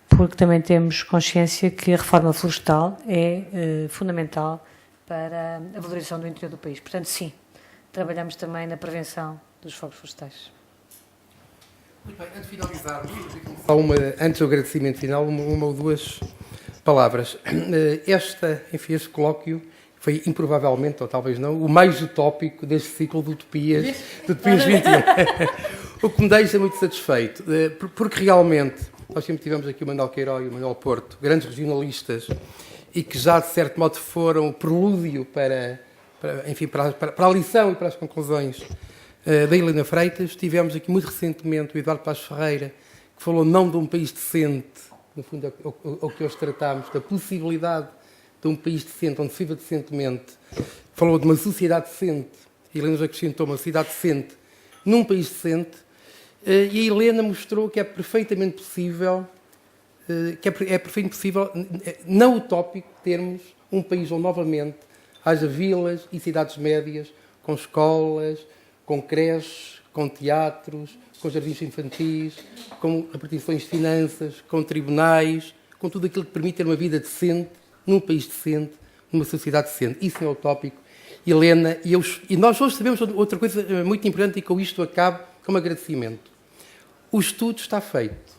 porque também temos consciência que a reforma florestal é fundamental para a valorização do interior do país. Portanto, sim, trabalhamos também na prevenção dos fogos florestais. Muito bem, antes de finalizarmos, antes do agradecimento final, uma ou duas palavras. Este colóquio foi improvavelmente, ou talvez não, o mais utópico deste ciclo de utopias 21. O que me deixa muito satisfeito, porque realmente nós sempre tivemos aqui o Manuel Queiroz e o Manuel Porto, grandes regionalistas, e que já de certo modo foram o prelúdio para a lição e para as conclusões da Helena Freitas. Tivemos aqui muito recentemente o Eduardo Passos Ferreira, que falou não de um país decente, no fundo ao que hoje tratamos, da possibilidade de um país decente, onde se viva decentemente. Falou de uma sociedade decente. A Helena já acrescentou uma sociedade decente num país decente. E a Helena mostrou que é perfeitamente possível, não utópico, termos um país onde novamente haja vilas e cidades médias, com escolas, com creches, com teatros, com jardins infantis, com repartições de finanças, com tribunais, com tudo aquilo que permite ter uma vida decente, num país decente, numa sociedade decente. Isso é utópico. Helena, e nós hoje sabemos outra coisa muito importante, e com isto acabo como agradecimento. O estudo está feito.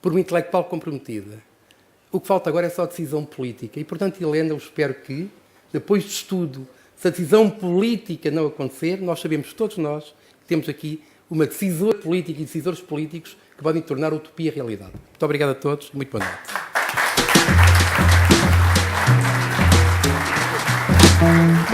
por uma intelectual comprometida. O que falta agora é só decisão política. E, portanto, Helena, eu espero que, depois de estudo, se a decisão política não acontecer, nós sabemos, todos nós, que temos aqui uma decisora política e decisores políticos que podem tornar a utopia realidade. Muito obrigado a todos e muito boa Bye.